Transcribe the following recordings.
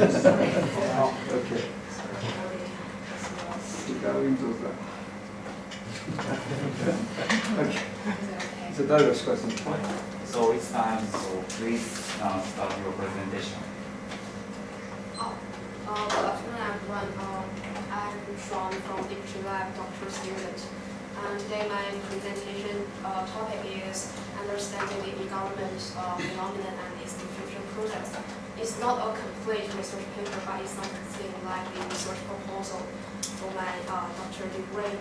Okay. Okay. So that was question. So it's time, so please start your presentation. Good afternoon, everyone. I'm Sean from Digital Lab, doctoral student. And today my presentation topic is understanding the e-government phenomenon and its diffusion process. It's not a complete research paper, but it's something like the research proposal for my doctoral degree.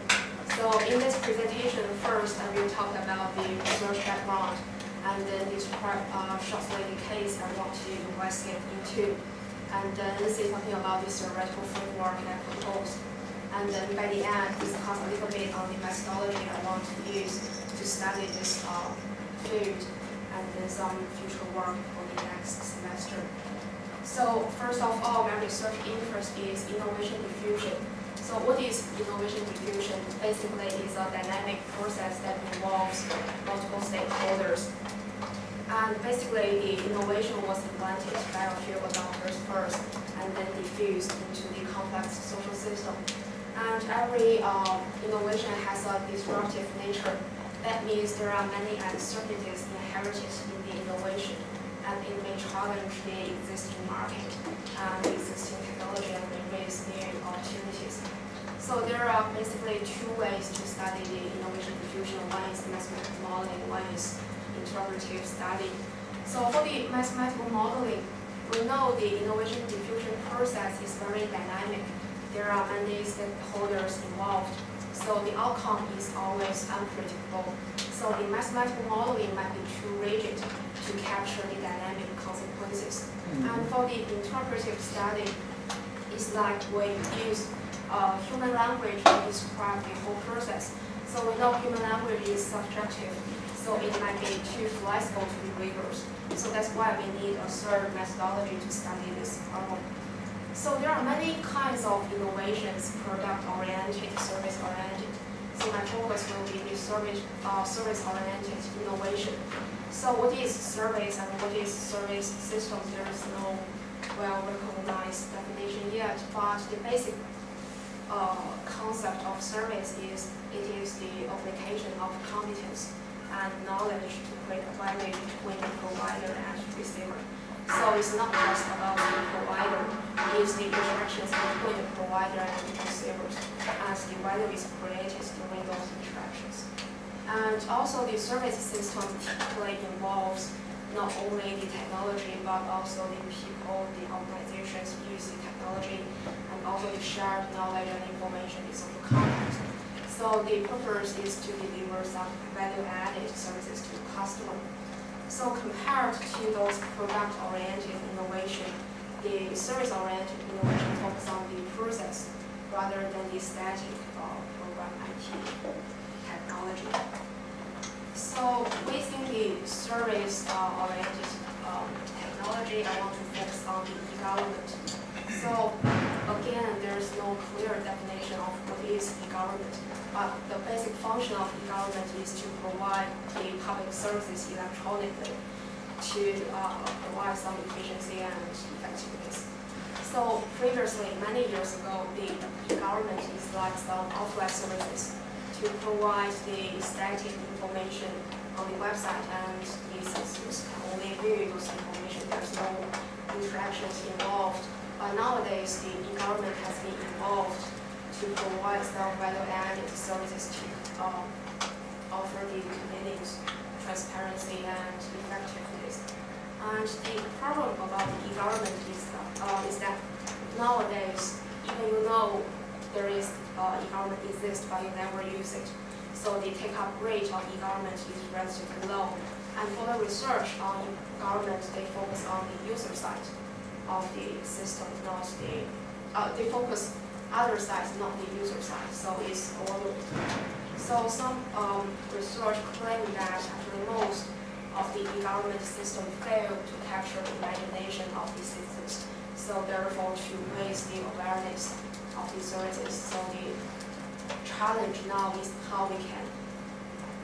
So in this presentation, first I will talk about the research background and then describe shortly the case I want to investigate into. And then say something about the theoretical framework I propose. And then by the end, discuss a little bit on the methodology I want to use to study this field, and then some future work for the next semester. So first of all, my research interest is innovation diffusion. So what is innovation diffusion? Basically, it's a dynamic process that involves multiple stakeholders. And basically, the innovation was invented by a few adopters first, and then diffused into the complex social system. And every innovation has a disruptive nature. That means there are many uncertainties inherited in the innovation, and it may challenge the existing market and the existing technology and may raise new opportunities. So there are basically two ways to study the innovation diffusion. One is mathematical modeling, one is interpretive study. So for the mathematical modeling, we know the innovation diffusion process is very dynamic. There are many stakeholders involved, so the outcome is always unpredictable. So the mathematical modeling might be too rigid to capture the dynamic consequences. And for the interpretive study, it's like we use human language to describe the whole process. So we know human language is subjective, so it might be too flexible to be rigorous. So that's why we need a third methodology to study this problem. So there are many kinds of innovations, product-oriented, service-oriented. So my focus will be the service-oriented innovation. So what is service and what is service system? There is no well-recognized definition yet, but the basic concept of service is it is the application of competence and knowledge to create a value between the provider and receiver. So it's not just about the provider, it's the interactions between the provider and the receivers as the value is created during those interactions. And also the service system typically involves not only the technology but also the people, the organizations use the technology, and also the shared knowledge and information is of the context. So the purpose is to deliver some value-added services to the customer. So compared to those product-oriented innovation, the service-oriented innovation focuses on the process rather than the static program IT technology. So within the service-oriented technology, I want to focus on the e-government. So again, there's no clear definition of what is e-government, but the basic function of e-government is to provide the public services electronically to provide some efficiency and effectiveness. So previously, many years ago, the e-government is like some offline services to provide the static information on the website, and the citizens can only view those information. There's no interactions involved. But nowadays, the e-government has been involved to provide some value-added services to offer the convenience, transparency, and effectiveness. And the problem about the e-government is that nowadays, even you know there is e-government exists, but you never use it. So the take-up rate of e-government is relatively low. And for the research on e-government, they focus on the user side of the system, not the, they focus other sides, not the user side, so it's overlooked. So some research claim that actually most of the e-government system fail to capture the imagination of the citizens, so therefore to raise the awareness of the services. So the challenge now is how we can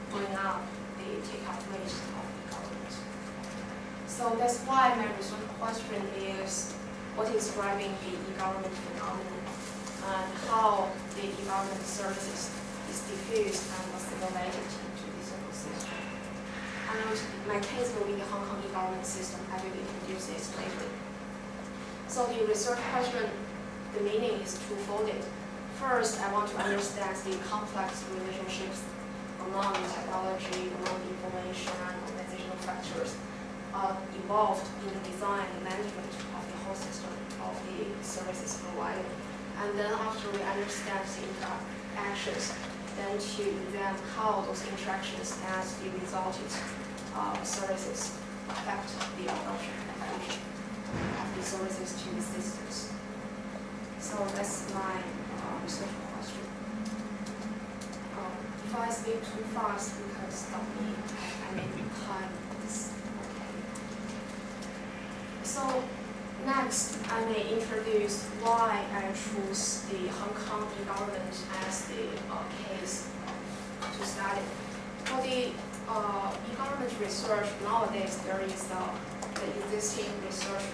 bring up the take-up rate of e-government. So that's why my research question is, what is driving the e-government phenomenon, and how the e-government services is diffused and assimilated into this ecosystem. And my case will be the Hong Kong e-government system. I will introduce this later. So the research question, the meaning is twofold. First, I want to understand the complex relationships among technology, among information, and organizational factors involved in the design and management of the whole system of the services provided. And then after we understand the interactions, then to examine how those interactions as the resulted services affect the adoption and function of the services to the systems. So that's my research question. If I speak too fast, you can stop me. I may be time this. Okay. So next, I may introduce why I choose the Hong Kong e-government as the case to study. For the e-government research nowadays, there is the existing research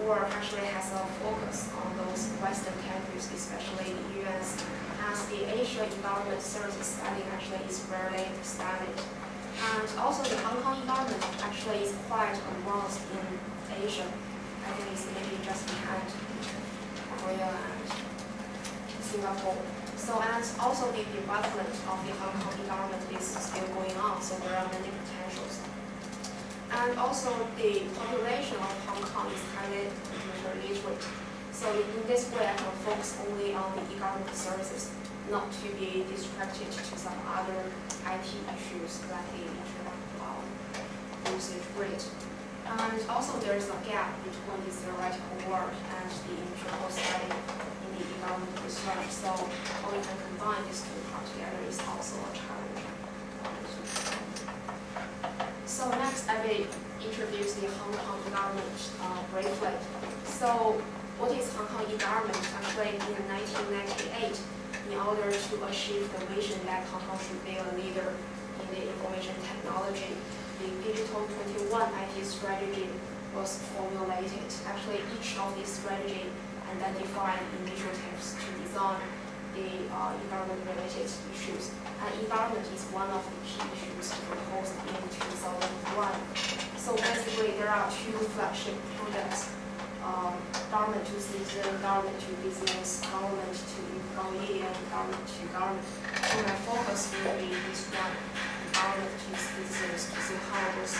or actually has a focus on those Western countries, especially the US, as the Asia e-government services study actually is rarely studied. And also the Hong Kong e-government actually is quite advanced in Asia. I think it's maybe just behind Korea and Singapore. So, and also the development of the Hong Kong e-government is still going on, so there are many potentials. And also the population of Hong Kong is highly computer literate. So in this way, I can focus only on the e-government services, not to be distracted to some other IT issues like the internet cloud usage rate. And also there is a gap between the theoretical work and the empirical study in the e-government research. So how we can combine these two parts together is also a challenge. So next, I will introduce the Hong Kong e-government briefly. So what is Hong Kong e-government? Actually, in 1998, in order to achieve the vision that Hong Kong should be a leader in the information technology, the Digital 21 IT strategy was formulated. Actually, each of these strategy identified initiatives to design the e-government related issues. And e-government is one of the key issues proposed in 2001. So basically, there are two flagship projects: government to citizen, government to business, government to employee, and government to government. So my focus will be this one, government to citizens, to see how those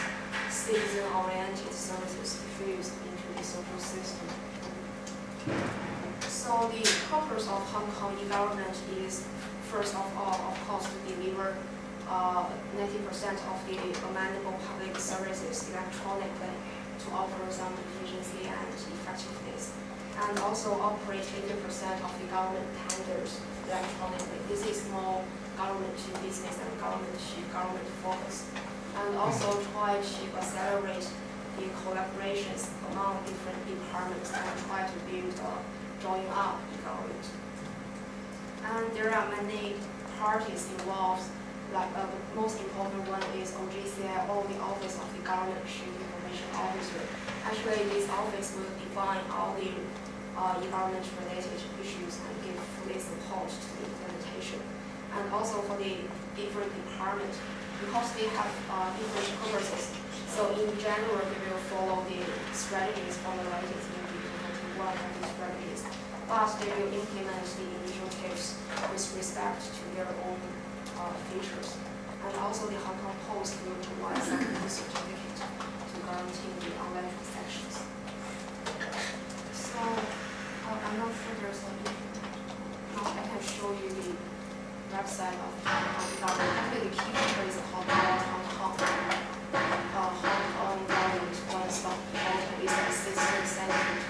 citizen-oriented services diffuse into the social system. So the purpose of Hong Kong e-government is, first of all, of course, to deliver 90% of the amendable public services electronically to offer some efficiency and effectiveness, and also operate 80% of the government tenders electronically. This is more government to business and government to government focus, and also try to accelerate the collaborations among different departments and try to build a join up e-government. And there are many parties involved. Like the most important one is OGCIO, the Office of the Government Chief Information Officer. Actually, this office will define all the e-government related issues and give fully support to the implementation. And also for the different departments, because they have different purposes. So in general, they will follow the strategies formulated in the 21 and the strategies, but they will implement the initiatives with respect to their own features. And also the Hong Kong Post will provide some certificate to guarantee the online transactions. So I'm not sure there's a now I can show you the website of Hong Kong government. Actually the key feature is called Hong Kong. Hong Kong government one-stop portal is a system centered.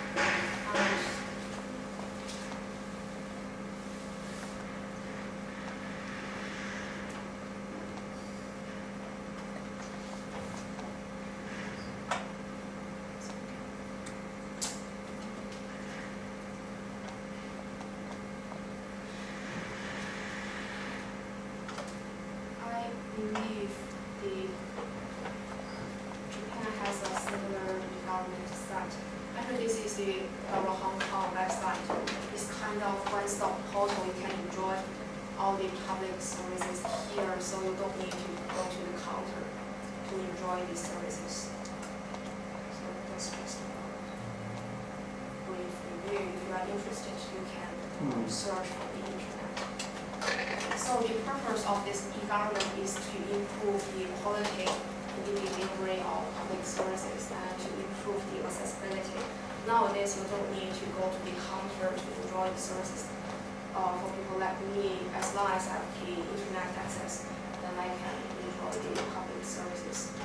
to our Hong Kong website. It's kind of one-stop portal. You can enjoy all the public services here, so you don't need to go to the counter to enjoy these services. So that's just a brief review. If you are interested, you can search for the internet. So the purpose of this e-government is to improve the quality in the delivery of public services and to improve the accessibility. Nowadays, you don't need to go to the counter to enjoy the services. For people like me, as long as I have the internet access, then I can enjoy the public services.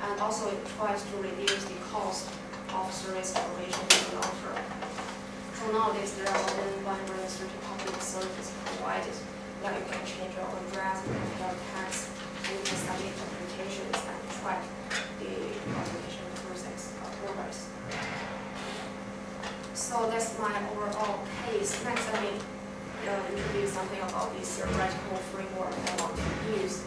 And also, it tries to reduce the cost of service operation in the long term. So nowadays, there are more than 130 public services provided. Now you can change your address, you can pay your tax, and you can submit applications and track the application progress. So that's my overall case. Next, let me introduce something about the theoretical framework I want to use.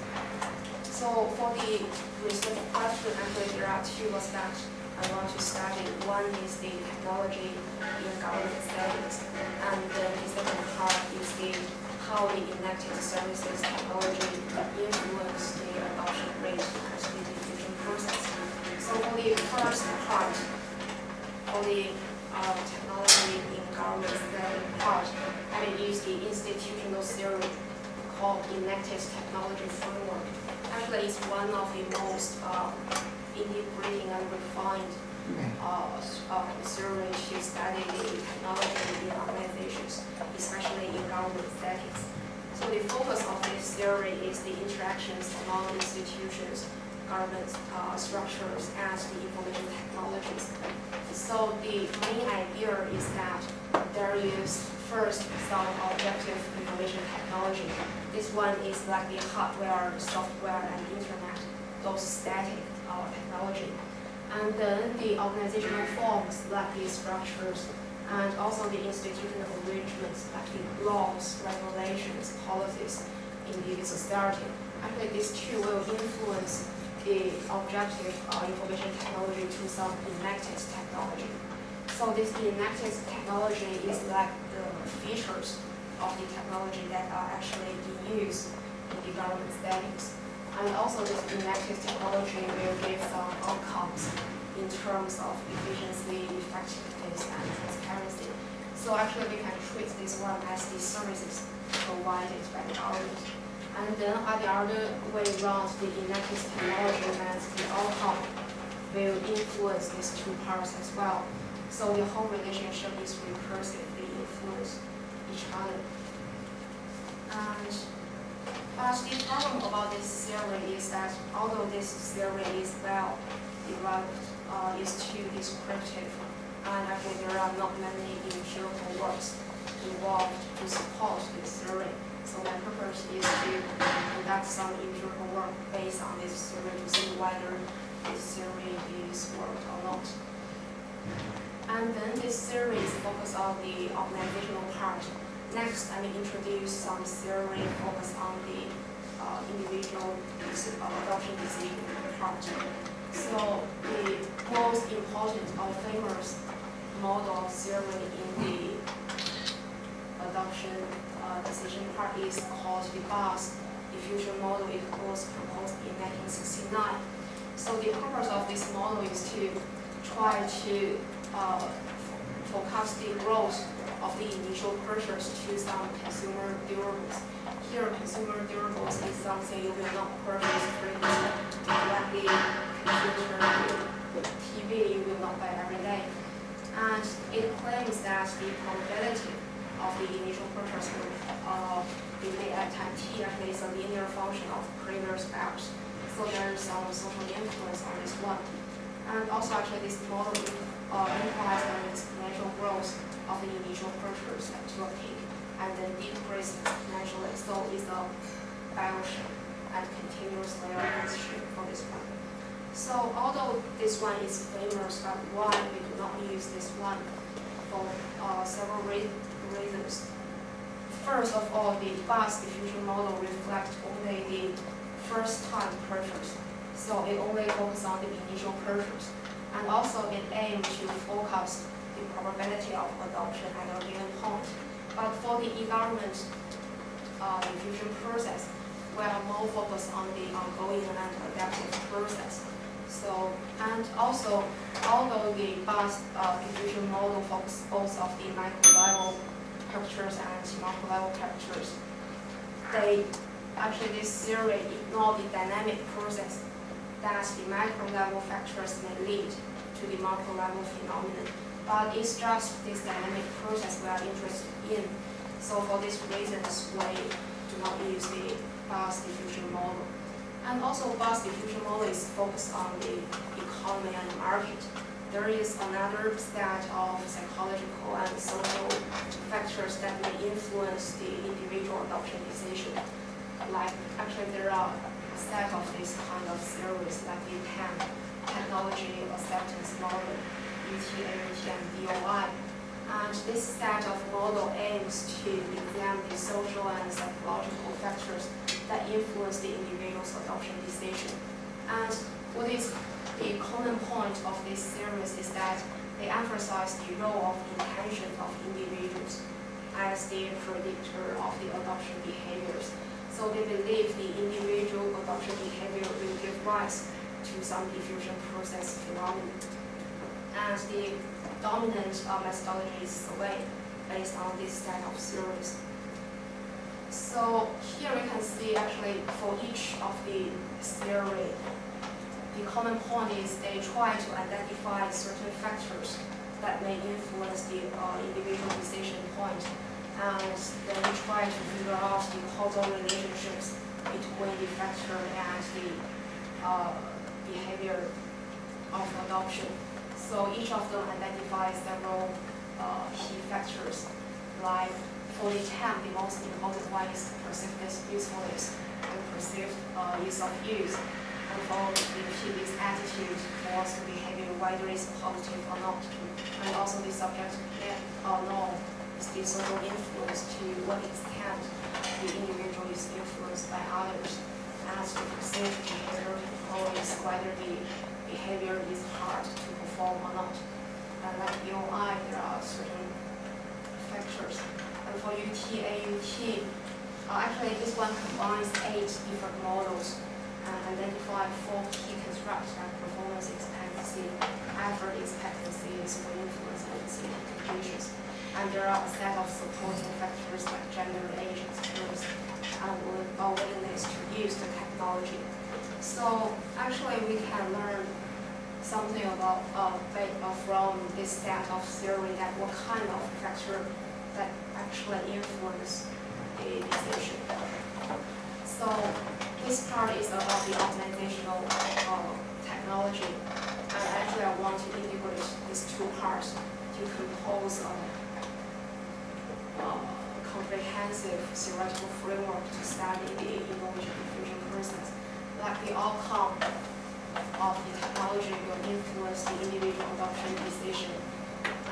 So for the research question, actually there are two aspects I want to study. One is the technology in government settings, and then the second part is how the enacted services technology influence the adoption rate and the diffusion process. So for the first part, for the technology in government setting part, I will use the institutional theory called enacted technology framework. Actually, it's one of the most integrating and refined theory to study the technology in organizations, especially in government settings. So the focus of this theory is the interactions among institutions, government structures, and the information technologies. So the main idea is that there is first some objective information technology. This one is like the hardware, software, and internet, those static technology. And then the organizational forms like the structures, and also the institutional arrangements like the laws, regulations, policies in the society. Actually, these two will influence the objective information technology to some enacted technology. So this enacted technology is like the features of the technology that are actually being used in the government settings. And also this enacted technology will give some outcomes in terms of efficiency, effectiveness, and transparency. So actually we can treat this one as the services provided by the government. And then on the other way around, the enacted technology and the outcome will influence these two parts as well. So the whole relationship is recursive, they influence each other. And but the problem about this theory is that although this theory is well developed, is too descriptive, and actually there are not many empirical works involved to support this theory. So my purpose is to conduct some empirical work based on this theory to see whether this theory is worked or not. And then this theory is focused on the organizational part. Next, I will introduce some theory focused on the individual adoption decision part. So the most important or famous model theory in the adoption decision part is called the BAS diffusion model. It was proposed in 1969. So the purpose of this model is to try to forecast the growth of the initial purchase to some consumer durables. Here, consumer durables is something you will not purchase frequently, like the computer, TV you will not buy every day. And it claims that the probability of the initial purchase will be made at time t actually is a linear function of previous values. So there is some social influence on this one. And also actually this model implies an exponential growth of the initial purchase to a peak and then decrease exponentially. So it's a bell shape and continuous layer shape for this one. So although this one is famous, but why we do not use this one for several reasons. First of all, the BAS diffusion model reflects only the first time purchase. So it only focuses on the initial purchase. And also it aims to forecast the probability of adoption at a given point. But for the e-government diffusion process, we are more focused on the ongoing and adaptive process. So, and also, although the BUS diffusion model focuses both of the micro-level characters and macro-level characters, this theory ignore the dynamic process that the micro-level factors may lead to the macro-level phenomenon. But it's just this dynamic process we are interested in. So for these reasons, we do not use the BUS diffusion model. And also, BUS diffusion model is focused on the economy and market. There is another set of psychological and social factors that may influence the individual adoption decision. Like, actually, there are a set of these kind of theories like the TAM, Technology Acceptance Model, UT, AUT, and DOI. And this set of model aims to examine the social and psychological factors that influence the individual's adoption decision. And what is the common point of these theories is that they emphasize the role of intention of individuals as the predictor of the adoption behaviors. So they believe the individual adoption behavior will give rise to some diffusion process phenomenon. And the dominant methodology is survey based on this set of theories. So here we can see actually for each of the theory, the common point is they try to identify certain factors that may influence the individual decision point, and then try to figure out the causal relationships between the factor and the behavior of adoption. So each of them identifies several key factors. Like for the TAM, the most important one is perceived usefulness and perceived ease of use. And for the PB's attitude towards the behavior, whether it's positive or not. And also the subjective norm is the social influence, to what extent the individual is influenced by others. As the perceived behavior is whether the behavior is hard to perform or not. And like UI, there are certain factors. And for UT, AUT, actually this one combines 8 different models and identify 4 key constructs like performance expectancy, effort expectancy, social influence, and expectations. And there are a set of supporting factors like gender, age, experience, and willingness to use the technology. So actually we can learn something about from this set of theory, that what kind of factor that actually influence the decision. So this part is about the organizational technology, and actually I want to integrate these two parts to compose a comprehensive theoretical framework to study the innovation diffusion process. Like the outcome of the technology will influence the individual adoption decision,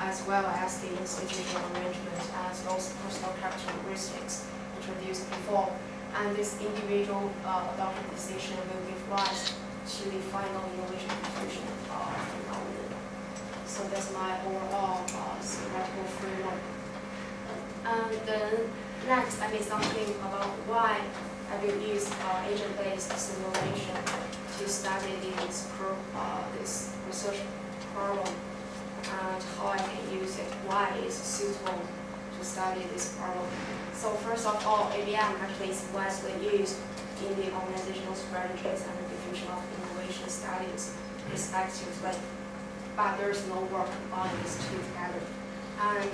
as well as the institutional arrangement as those personal characteristics introduced before. And this individual adoption decision will give rise to the final innovation diffusion phenomenon. So that's my overall theoretical framework. And then next, I mean something about why I will use agent-based simulation to study this research problem, and how I can use it, why it's suitable to study this problem. So first of all, ABM actually is widely used in the organizational strategies and diffusion of innovation studies, respectively, but there's no work on these two together. And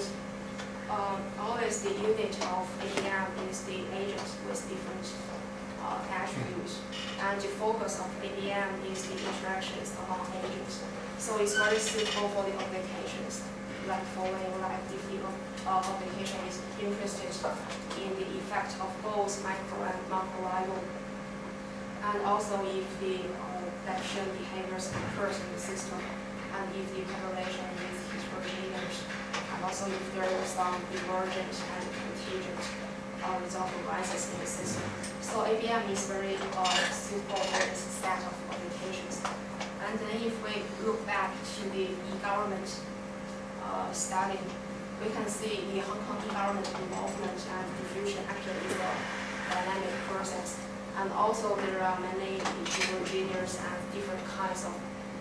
always the unit of ABM is the agent with different attributes, and the focus of ABM is the interactions among agents. So it's very suitable for the applications, like following, like if the application is interested in the effect of both micro and macro level, and also if the adaptation behaviors occurs in the system, and if the correlation with heterogeneous, and also if there is some emergent and contingent result arises in the system. So ABM is very suitable for this set of applications. And then if we look back to the e-government study, we can see the Hong Kong environment involvement and diffusion actually is a dynamic process. And also there are many heterogeneous and different kinds of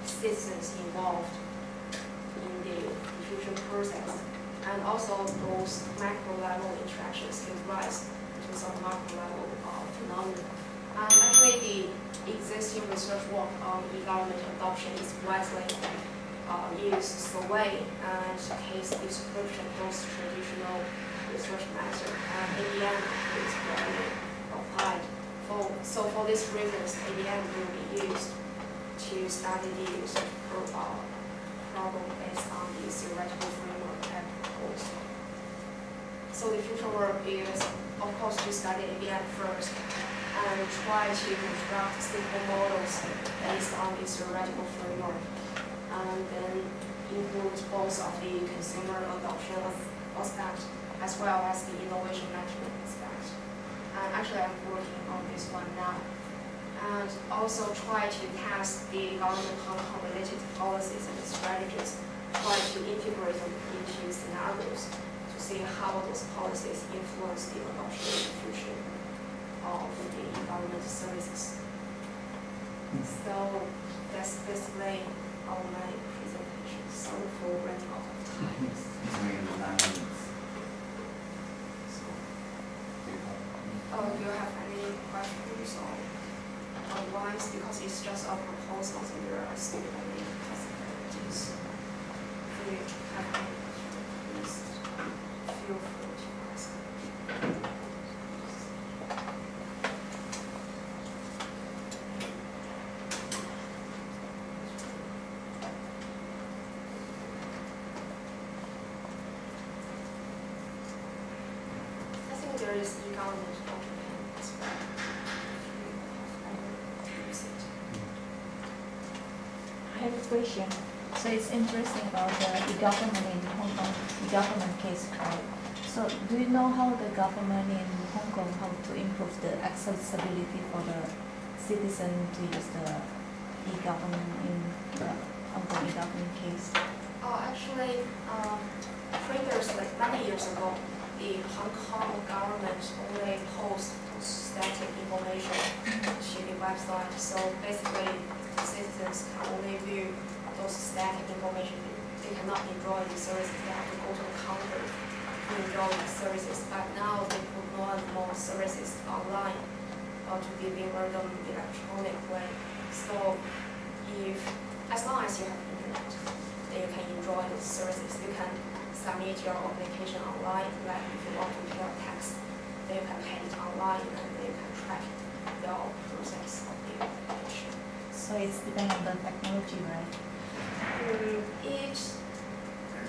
systems involved in the diffusion process. And also those macro level interactions give rise to some macro level phenomena. And actually the existing research work on environment adoption is widely used survey and case description, those traditional research methods, and ADM is widely applied. So for these reasons, ADM will be used to study the research problem based on the theoretical framework and goals. So the future work is, of course, to study ADM first and try to construct simple models based on the theoretical framework, and then include both of the consumer adoption aspect as well as the innovation management aspect. And actually, I'm working on this one now. And also try to test the government Hong Kong related policies and strategies, try to integrate them into scenarios to see how those policies influence the adoption and diffusion of the government services. So that's basically all my presentation. Sorry for running out of time. It's really 9 minutes. So, Do you have any questions or otherwise? Because it's just a proposal, so there are still many possibilities. If you have any questions, please feel free to ask. I think there is e-government document as well. I have a question. So it's interesting about the government in Hong Kong, the government case, right? So do you know how the government in Hong Kong, how to improve the accessibility for the citizen to use the e-government in the Hong Kong e-government case? Actually, previously, many years ago, the Hong Kong government only posts static information to the website. So basically, citizens can only view those static information. They cannot enjoy the services. They have to go to the counter to enjoy the services. But now they put more and more services online to deliver them electronically. So as long as you have internet, then you can enjoy those services. You can submit your application online, like if you want to pay your tax, then you can pay it online and then you can track your process of the application. So it's depending on the technology, right? Each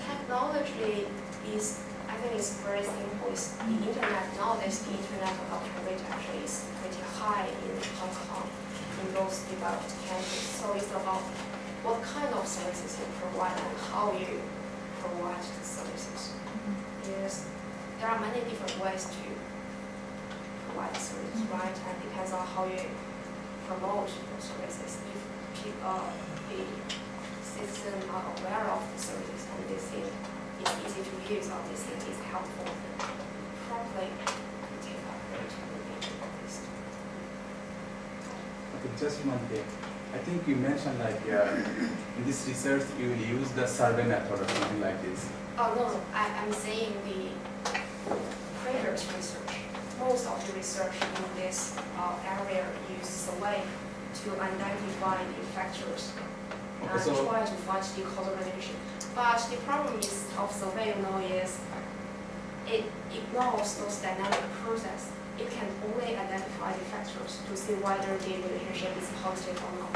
technology is, I think it's very simple. It's the internet. Nowadays, the internet adoption rate actually is pretty high in Hong Kong, in those developed countries. So it's about what kind of services you provide and how you provide the services. Yes, there are many different ways to provide the services, right? And it depends on how you promote those services. If the citizens are aware of the services and they think it's easy to use or they think it's helpful, then probably you take up relatively on this. Okay, just one thing. I think you mentioned like in this research you will use the survey method or something like this. Oh no, I'm saying the previous research. Most of the research in this area uses survey to identify the factors and try to find the causal relation. But the problem is of survey, is it ignores those dynamic process. It can only identify the factors to see whether the relationship is positive or not.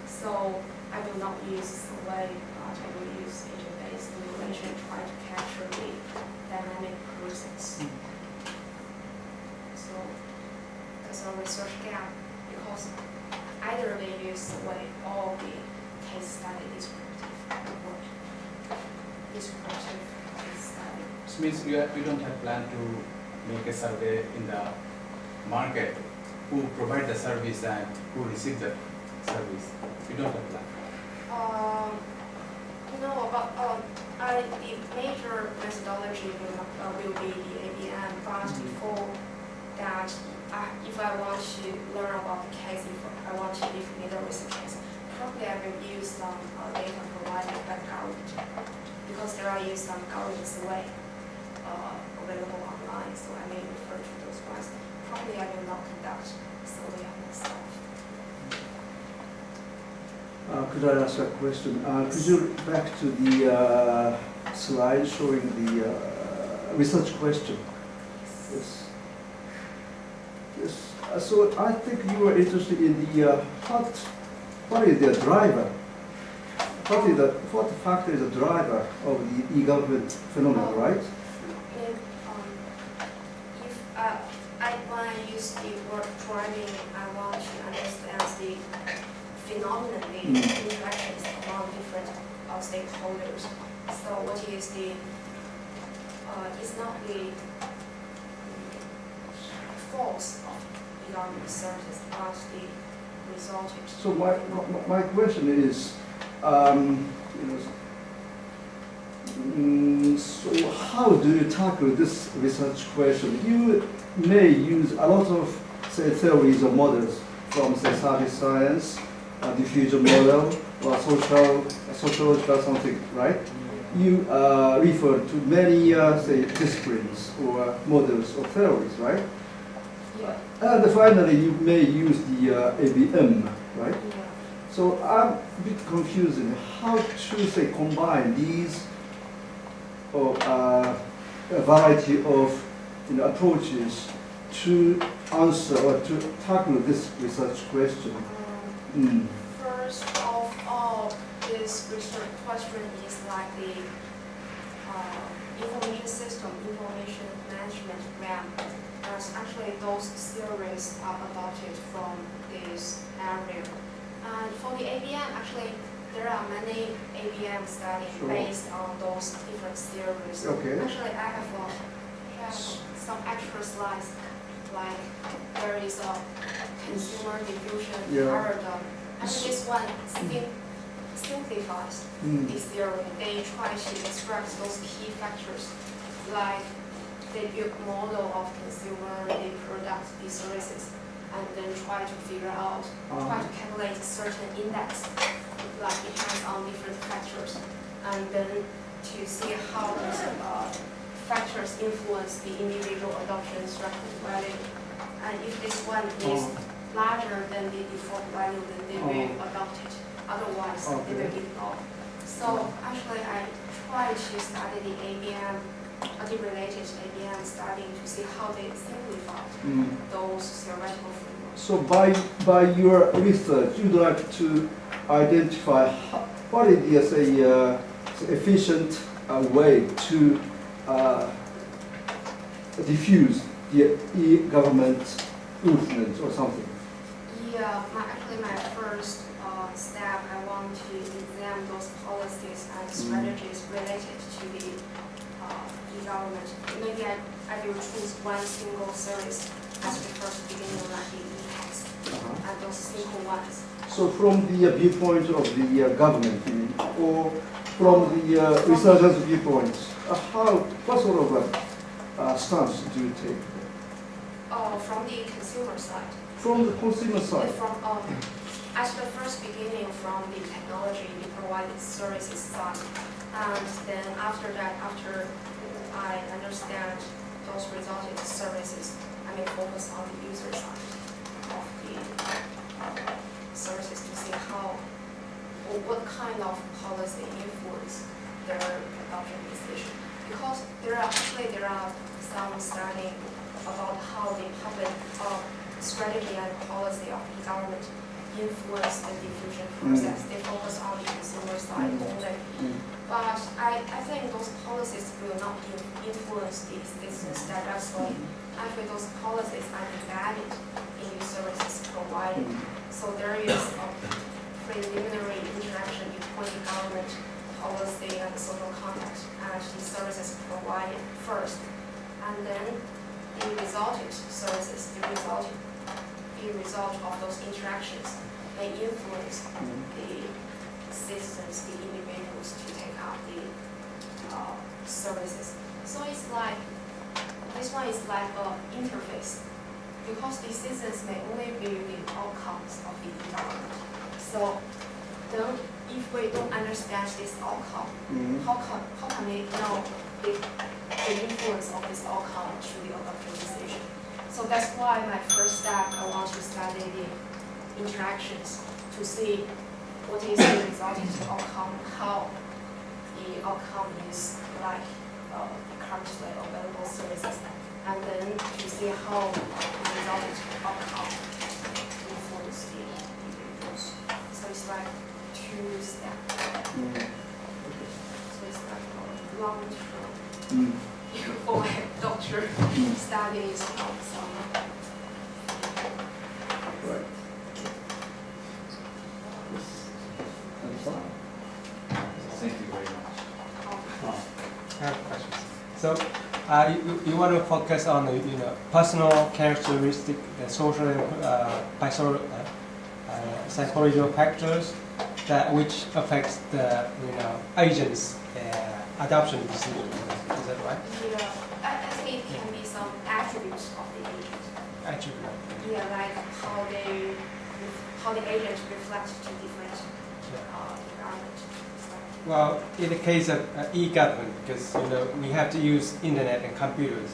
So I will not use survey, but I will use agent-based simulation to try to capture the dynamic process. So there's a research gap because either they use survey or the case study descriptive work. Descriptive case study. Which means you don't have plan to make a survey in the market who provide the service and who receive the service. You don't have plan. No, but The major methodology will be the ABM, but before that, if I want to learn about the case, if I want to be familiar with the case, probably I will use some data provided by the government, because there are some government survey available online, so I may refer to those ones. Probably I will not conduct survey of myself. Could I ask a question? Could you back to the slide showing the research question? Yes. Yes. So I think you are interested in the what is the driver? What factor is the driver of the e-government phenomenon, right? When I use the word driving, I want to understand the phenomenon, the interactions among different stakeholders. So what is the, it's not the force of e-government services, but the result. So my question is, so how do you tackle this research question? You may use a lot of, say, theories or models from, say, service science, diffusion model, or sociological something, right? You refer to many, say, disciplines or models or theories, right? Yeah. And finally, you may use the ABM, right? Yeah. So I'm a bit confused in how to, say, combine these a variety of approaches to answer or to tackle this research question. First of all, this research question is like the information system, information management RAM. As actually those theories are adopted from this area. And for the ABM, actually, there are many ABM studies based on those different theories. Okay. Actually, I have some extra slides, like there is a consumer diffusion paradigm. And this one simplifies this theory. They try to extract those key factors, like they build model of consumer, the products, the services, and then try to figure out, try to calculate a certain index, like depends on different factors, and then to see how those factors influence the individual adoption threshold value. And if this one is larger than the default value, then they will adopt it. Otherwise, they will ignore. So actually, I try to study the ABM, the related ABM study to see how they simplify those theoretical frameworks. So by your research, you'd like to identify what is the, say, efficient way to diffuse the e-government influence or something? Yeah, actually my first step, I want to examine those policies and strategies related to the e-government. Maybe I will choose one single service as the first beginning, like the e-tax, and those simple ones. So from the viewpoint of the government, you mean, or from the researcher's viewpoint, what sort of stance do you take? From the consumer side. From the consumer side? From at the first beginning, from the technology, the provided services side, and then after that, after I understand those resulted services, I may focus on the user side of the services to see how or what kind of policy influence their adoption decision. Because there are some study about how the public strategy and policy of the government influence the diffusion process. They focus on the consumer side only. But I think those policies will not influence the business directly. Actually, those policies are embedded in the services provided. So there is a preliminary interaction between the government policy and the social context and the services provided first. And then the resulted services, the result of those interactions may influence the systems, the individuals to take up the services. So it's like, this one is like an interface, because the citizens may only view the outcomes of the government. So then if we don't understand this outcome, how can we know the influence of this outcome to the adoption decision? So that's why my first step, I want to study the interactions to see what is the resulting outcome, how the outcome is like currently available services, and then to see how the resulting outcome influence the individuals. So it's like two steps. So it's like a long-term for my doctor studies of some. Right. Thank you very much. I have questions. So, you want to focus on the personal characteristic, the social, psychological factors that which affects the agents' adoption decision. Is that right? Yeah, I think it can be some attributes of the agent. Attribute. Yeah, like how the agent reflects to different environment. Well, in the case of e-government, because we have to use internet and computers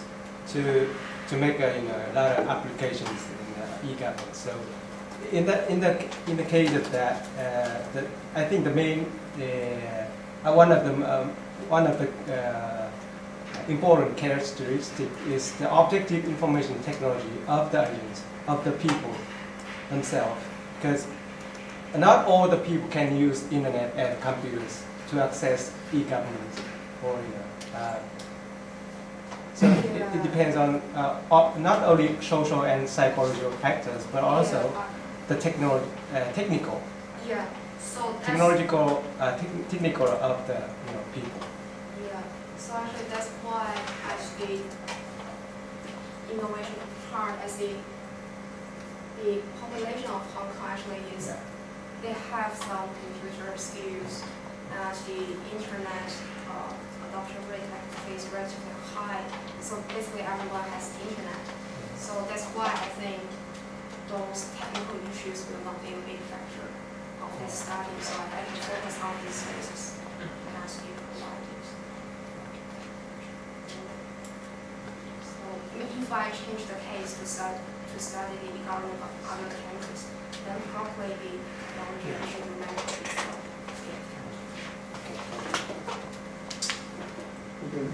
to make a lot of applications in e-government. So, in the case of that, I think the main one of the important characteristic is the objective information technology of the agents, of the people themselves, because not all the people can use internet and computers to access e-government, or so it depends on not only social and psychological factors, but also the technical. Yeah. So that's, technical of the people. Yeah. So actually, that's why actually innovation part, I see the population of Hong Kong actually is they have some computer skills, and the internet adoption rate is relatively high. So basically, everyone has internet. So that's why I think those technical issues will not be a big factor of this study. So I can focus on these spaces and ask you provided. So if I change the case to study the government of other countries, then probably the technology should remain itself. Okay.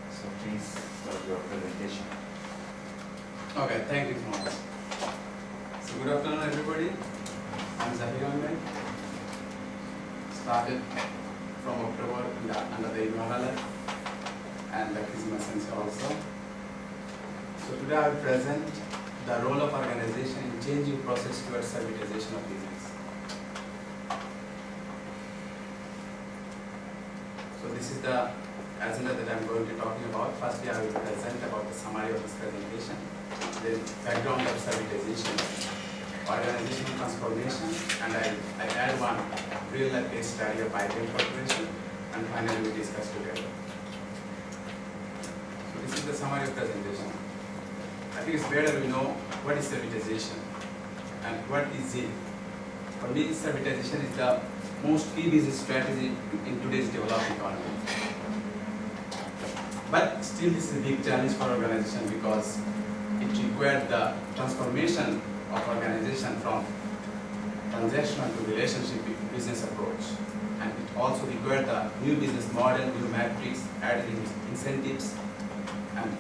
So please start your presentation. Okay, thank you so much. So good afternoon, everybody. I'm Zahir Ahmed. Started from October under the Imahala and the Christmas also. So today I will present the role of organization in changing process towards servitization of business. So this is the agenda that I'm going to be talking about. Firstly, I will present about the summary of this presentation, then background of servitization, organizational transformation, and I add one real life case study of IBM Corporation, and finally we discuss together. So this is the summary of presentation. I think it's better we know what is servitization and what is it. For me, servitization is the most key business strategy in today's developed economy. But still, this is a big challenge for organization because it required the transformation of organization from transactional to relationship business approach. And it also required the new business model, new metrics, added incentives, and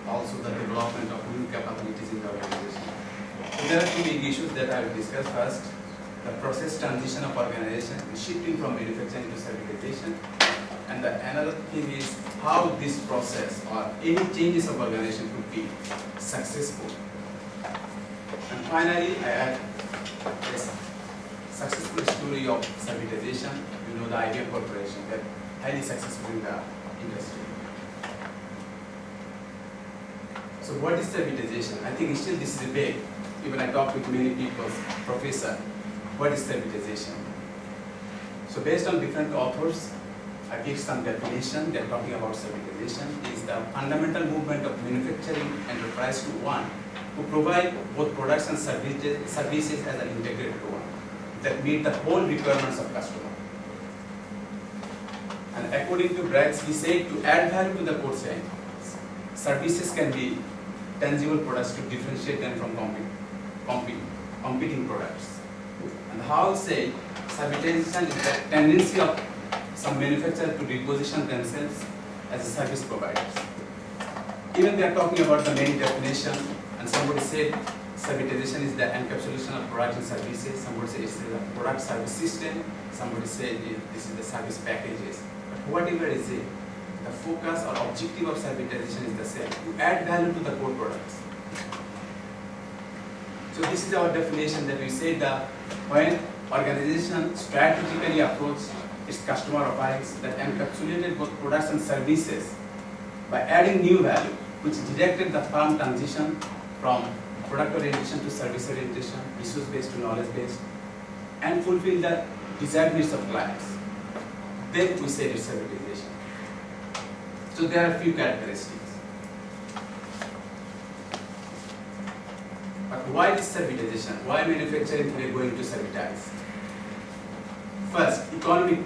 also the development of new capabilities in the organization. So there are two big issues that I will discuss first. The process transition of organization, shifting from manufacturing to servitization. And another thing is how this process or any changes of organization could be successful. And finally, I add this successful story of servitization. You know, the IBM Corporation, that highly successful in the industry. So what is servitization? I think still this is a debate. Even I talk with many people, professor, what is servitization? So based on different authors, I give some definition. They're talking about servitization is the fundamental movement of manufacturing enterprise to one who provide both products and services as an integrated one that meet the whole requirements of customer. And according to Braggs, he said to add value to the core chain, services can be tangible products to differentiate them from competing products. And how say servitization is the tendency of some manufacturers to reposition themselves as a service providers. Even they are talking about the main definition, and somebody said servitization is the encapsulation of products and services. Somebody said it's the product service system. Somebody said this is the service packages. But whatever is it, the focus or objective of servitization is the same: to add value to the core products. So this is our definition that we say that when organization strategically approach its customer profiles that encapsulated both products and services by adding new value, which directed the firm transition from product orientation to service orientation, issues based to knowledge based, and fulfill the desired needs of clients. Then we say it's servitization. So there are a few characteristics. But why this servitization? Why manufacturing today going to servitize? First, economic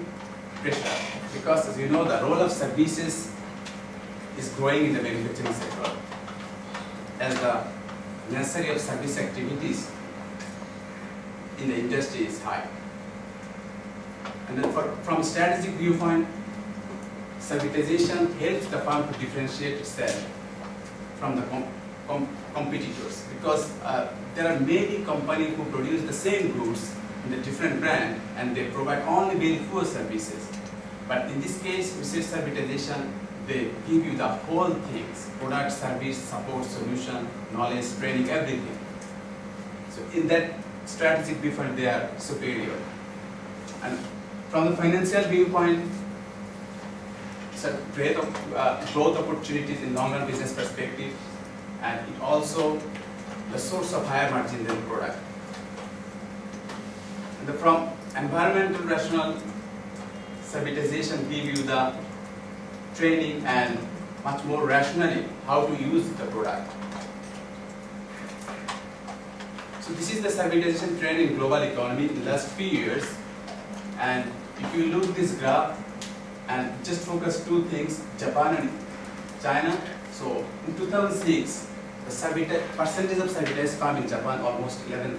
pressure, because as you know, the role of services is growing in the manufacturing sector as the necessity of service activities in the industry is high. And then from strategic viewpoint, servitization helps the firm to differentiate itself from the competitors, because there are many companies who produce the same goods in a different brand and they provide only very few services. But in this case, we say servitization, they give you the whole things: product, service, support, solution, knowledge, training, everything. So in that strategic viewpoint, they are superior. And from the financial viewpoint, it's a great growth opportunities in long-run business perspective, and it also the source of higher margin than product. And from environmental rational, servitization give you the training and much more rationally how to use the product. So this is the servitization trend in global economy in the last few years. And if you look this graph and just focus two things, Japan and China. So in 2006, the percentage of servitized farm in Japan almost 11%.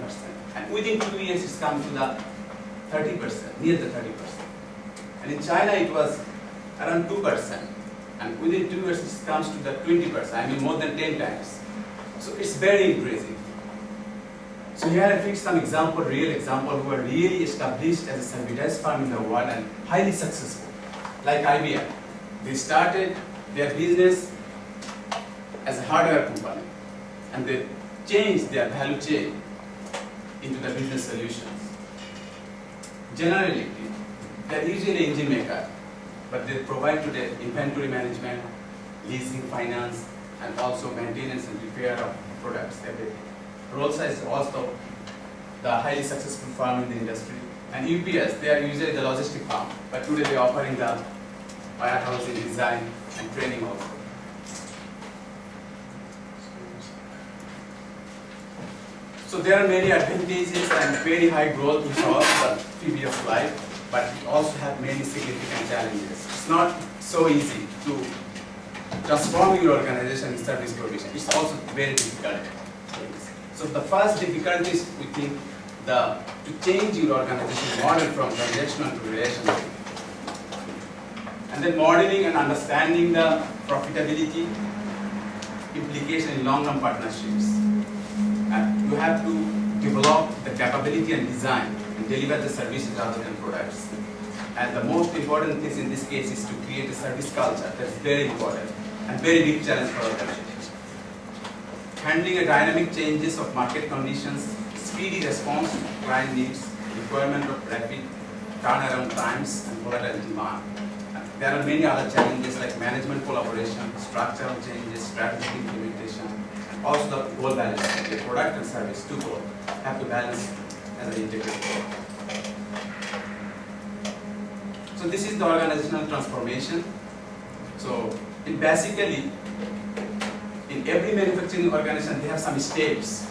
And within 2 years it's come to the 30%, near the 30%. And in China it was around 2%. And within 2 years it comes to the 20%, I mean more than 10 times. So it's very increasing. So here I picked some example, real example, who are really established as a servitized firm in the world and highly successful. Like IBM. They started their business as a hardware company and they changed their value chain into the business solutions. Generally, they are usually engine maker, but they provide today inventory management, leasing, finance, and also maintenance and repair of products, everything. Role size is also the highly successful firm in the industry. And UPS, they are usually the logistic firm, but today they are offering the warehousing, design, and training also. So there are many advantages and very high growth we saw in the previous slide, but we also have many significant challenges. It's not so easy to transform your organization in service provision. It's also very difficult. So the first difficulty is we think to change your organization model from transactional to relational. And then modeling and understanding the profitability implication in long-term partnerships. And you have to develop the capability and design and deliver the services rather than products. And the most important thing in this case is to create a service culture. That's very important and very big challenge for organizations. Handling a dynamic changes of market conditions, speedy response to client needs, requirement of rapid turnaround times, and volatile demand. And there are many other challenges like management collaboration, structural changes, strategic implementation, and also the goal balance. The product and service, two goals, have to balance as an integrated goal. So this is the organizational transformation. So basically, in every manufacturing organization, they have some steps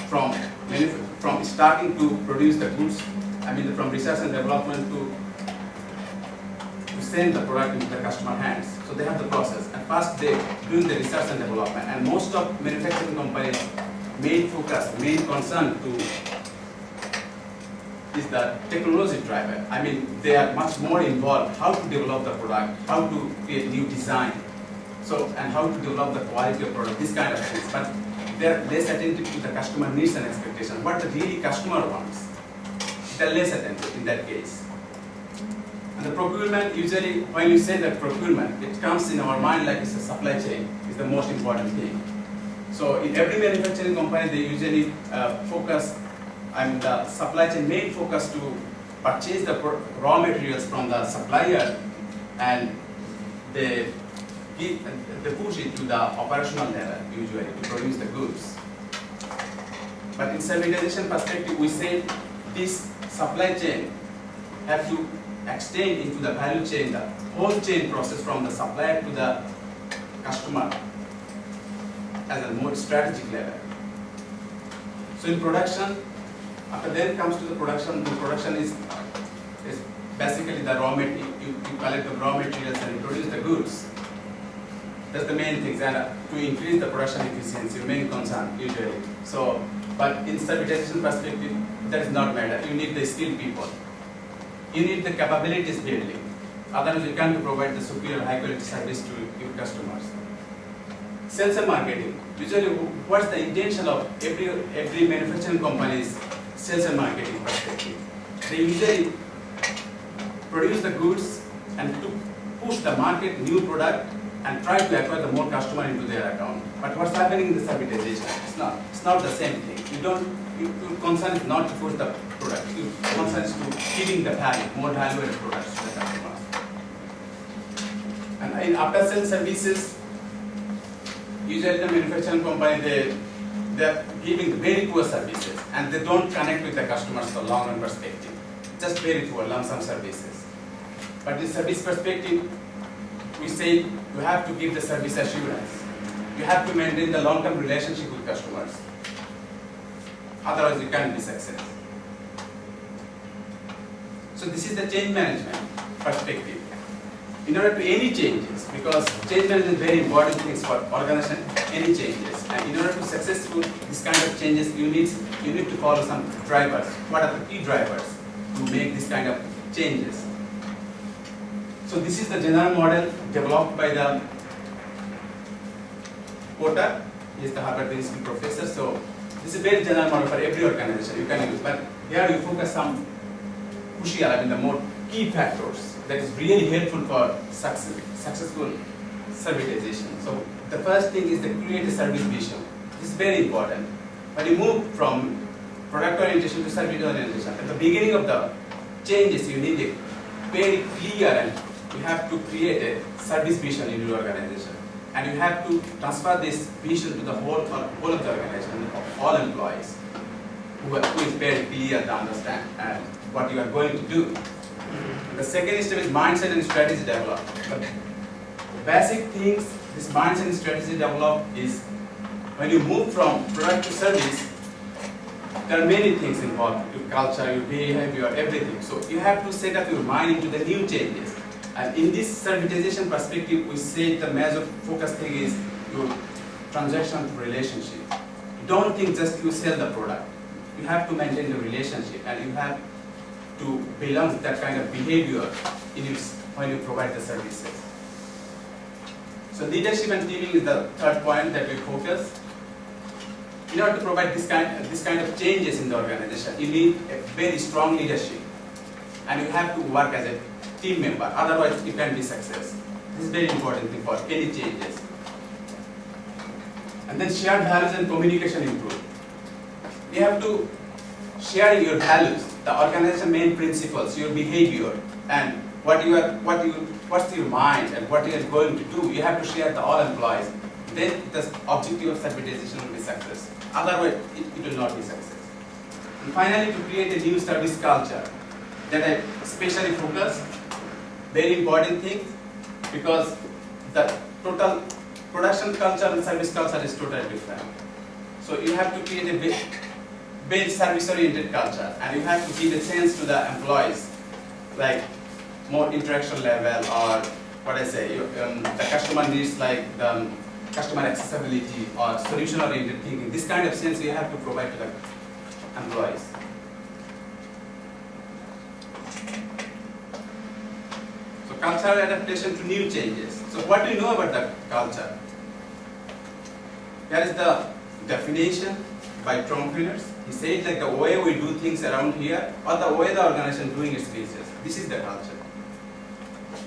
from starting to produce the goods. I mean, from research and development to send the product into the customer hands. So they have the process. And first they doing the research and development. And most of manufacturing companies' main focus, main concern is the technology driver. I mean, they are much more involved how to develop the product, how to create new design, and how to develop the quality of product, this kind of things. But they're less attentive to the customer needs and expectations. What the really customer wants, they're less attentive in that case. And the procurement, usually when you say that procurement, it comes in our mind like it's a supply chain, is the most important thing. So in every manufacturing company, they usually focus, the supply chain main focus to purchase the raw materials from the supplier, and they push it to the operational level usually to produce the goods. But in servitization perspective, we say this supply chain have to extend into the value chain, the whole chain process from the supplier to the customer as a more strategic level. So in production, after then comes to the production is basically the raw material, you collect the raw materials and you produce the goods. That's the main things, and to increase the production efficiency, main concern usually. So, but in servitization perspective, that is not matter. You need the skilled people. You need the capabilities building. Otherwise, you can't provide the superior high quality service to your customers. Sales and marketing. Usually, what's the intention of every manufacturing company's sales and marketing perspective? They usually produce the goods and to push the market new product and try to acquire the more customer into their account. But what's happening in the servitization? It's not the same thing. Your concern is not to push the product. Your concern is to giving the value, more valuable products to the customer. And in after sales services, usually the manufacturing company they're giving very poor services and they don't connect with the customers for long run perspective. Just very poor lump sum services. But in service perspective, we say you have to give the service assurance. You have to maintain the long-term relationship with customers. Otherwise, you can't be successful. So this is the change management perspective. In order to any changes, because change management is very important things for organization, any changes. And in order to successful this kind of changes, you need to follow some drivers. What are the key drivers to make this kind of changes? So this is the general model developed by the Porter. He is the Harvard Business School professor. So this is a very general model for every organization you can use. But here you focus some crucial, the more key factors that is really helpful for successful servitization. So the first thing is to create a service vision. This is very important. When you move from product orientation to service orientation, at the beginning of the changes, you need a very clear and you have to create a service vision in your organization. And you have to transfer this vision to the whole of the organization, all employees. who is very clear to understand and what you are going to do. The second step is mindset and strategy develop. The basic things this mindset and strategy develop is when you move from product to service, there are many things involved, your culture, your behavior, everything. So you have to set up your mind into the new changes. And in this servitization perspective, we say the major focus thing is your transaction to relationship. Don't think just you sell the product. You have to maintain the relationship and you have to belong to that kind of behavior when you provide the services. So leadership and teaming is the third point that we focus. In order to provide this kind of changes in the organization, you need a very strong leadership and you have to work as a team member, otherwise you can't be success. This is very important thing for any changes. And then shared values and communication improve. You have to share your values, the organization main principles, your behavior, and what's your mind and what you are going to do. You have to share to all employees. Then the objective of servitization will be success. Otherwise, it will not be success. And finally, to create a new service culture that I especially focus, very important thing, because the total production culture and service culture is totally different. So you have to create a very service-oriented culture, and you have to give a sense to the employees, like more interaction level, or what I say, the customer needs, like the customer accessibility or solution-oriented thinking. This kind of sense you have to provide to the employees. So cultural adaptation to new changes. So what do you know about the culture? Here is the definition by Tom Finners. He said like the way we do things around here or the way the organization is doing its business. This is the culture.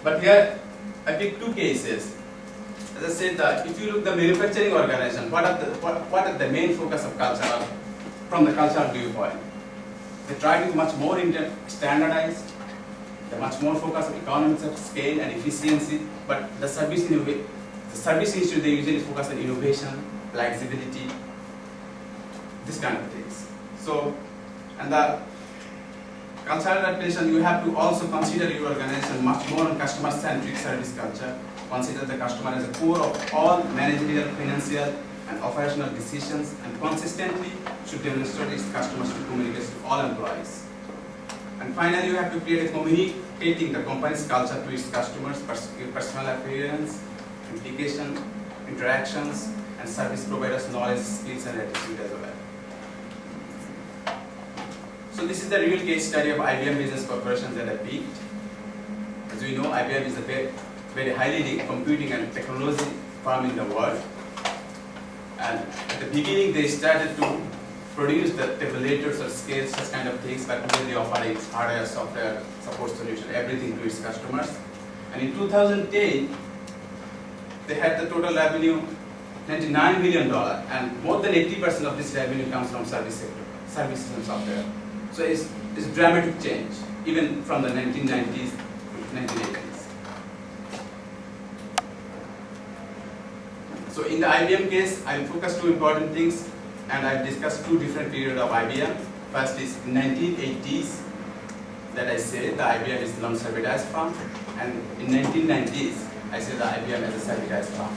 But here I picked two cases. As I said, that if you look at the manufacturing organization, what are the main focus of culture from the cultural viewpoint? They try to be much more standardized, they much more focus on economies of scale and efficiency, but the service industry, they usually focus on innovation, flexibility, this kind of things. So, and the cultural adaptation, you have to also consider your organization much more on customer-centric service culture. Consider the customer as a core of all managerial, financial, and operational decisions, and consistently should demonstrate its customers to communicate to all employees. And finally, you have to create a communicating the company's culture to its customers, your personal appearance, implication, interactions, and service providers' knowledge, skills, and attitude as well. So this is the real case study of IBM Business Corporation that I picked. As we know, IBM is a very highly computing and technology firm in the world. And at the beginning, they started to produce the tabulators or scales, such kind of things, but today they offer its hardware, software, support solution, everything to its customers. And in 2010, they had the total revenue $99 million, and more than 80% of this revenue comes from service sector, services and software. So it's dramatic change, even from the 1990s to 1980s. So in the IBM case, I'll focus two important things, and I've discussed two different periods of IBM. First is in 1980s, that I say the IBM is non-servitized firm, and in 1990s, I say the IBM is a servitized firm.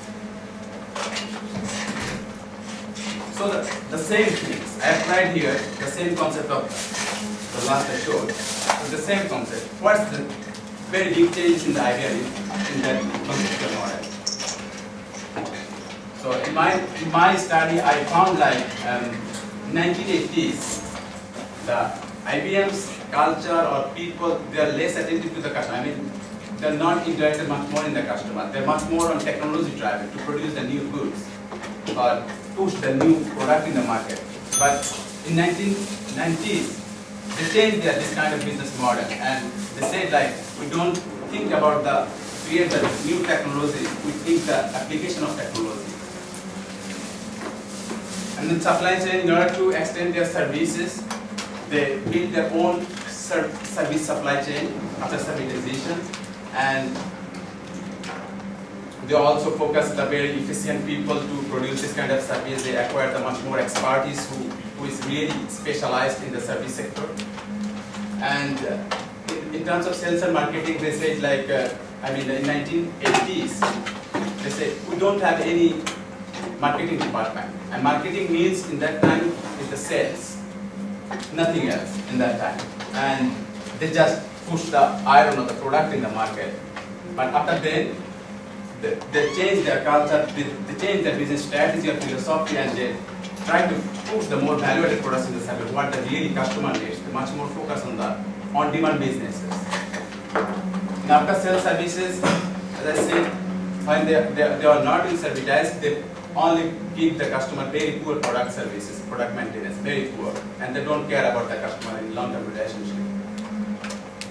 So the same things, I applied here the same concept of the last I showed. So the same concept. What's the very big changes in the IBM in that conceptual model? So in my study, I found like 1980s, the IBM's culture or people, they are less attentive to the customer. I mean, they're not interacted much more in the customer. They're much more on technology driven to produce the new goods or push the new product in the market. But in 1990s, they changed this kind of business model, and they said like, we don't think about the create the new technology, we think the application of technology. And then supply chain, in order to extend their services, they build their own service supply chain after servitization, and they also focus the very efficient people to produce this kind of service. They acquire the much more expertise who who is really specialized in the service sector. And in terms of sales and marketing, they say like, in 1980s, they said we don't have any marketing department. And marketing means in that time is the sales, nothing else in that time. And they just push the iron or the product in the market. But after then, they change their culture, they change their business strategy or philosophy, and they try to push the more value-added products in the service, what the really customer needs. They much more focus on the on-demand businesses. In after-sales services, as I said, when they are not in service, they only give the customer very poor product services, product maintenance, very poor, and they don't care about the customer in long-term relationship.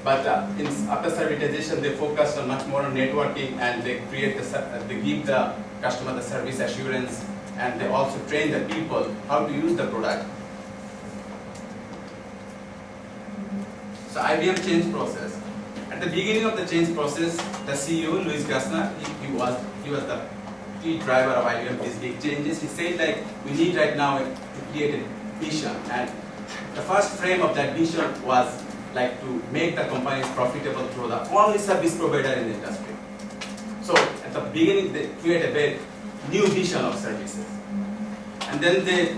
But in after servitization, they focus on much more on networking, and they create they give the customer the service assurance, and they also train the people how to use the product. So IBM change process. At the beginning of the change process, the CEO Louis Gassner, he was the key driver of IBM these big changes. He said like we need right now to create a vision, and the first frame of that vision was like to make the companies profitable through the only service provider in the industry. So at the beginning, they create a very new vision of services. And then they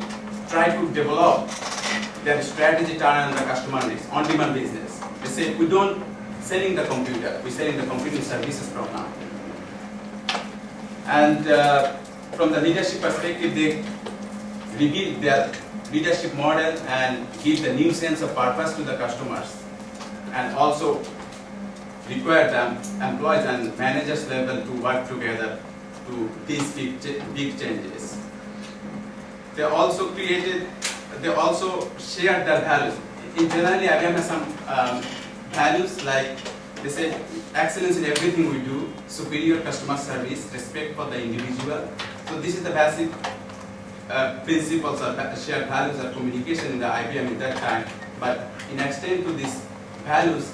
try to develop their strategy turn on the customer needs, on-demand business. They say, we don't selling the computer, we're selling the computing services from now. And from the leadership perspective, they reveal their leadership model and give the new sense of purpose to the customers, and also require the employees and managers level to work together to these big changes. They also shared their values. In generally, IBM has some values like they say excellence in everything we do, superior customer service, respect for the individual. So this is the basic principles or shared values of communication in the IBM at that time. But in extent to these values,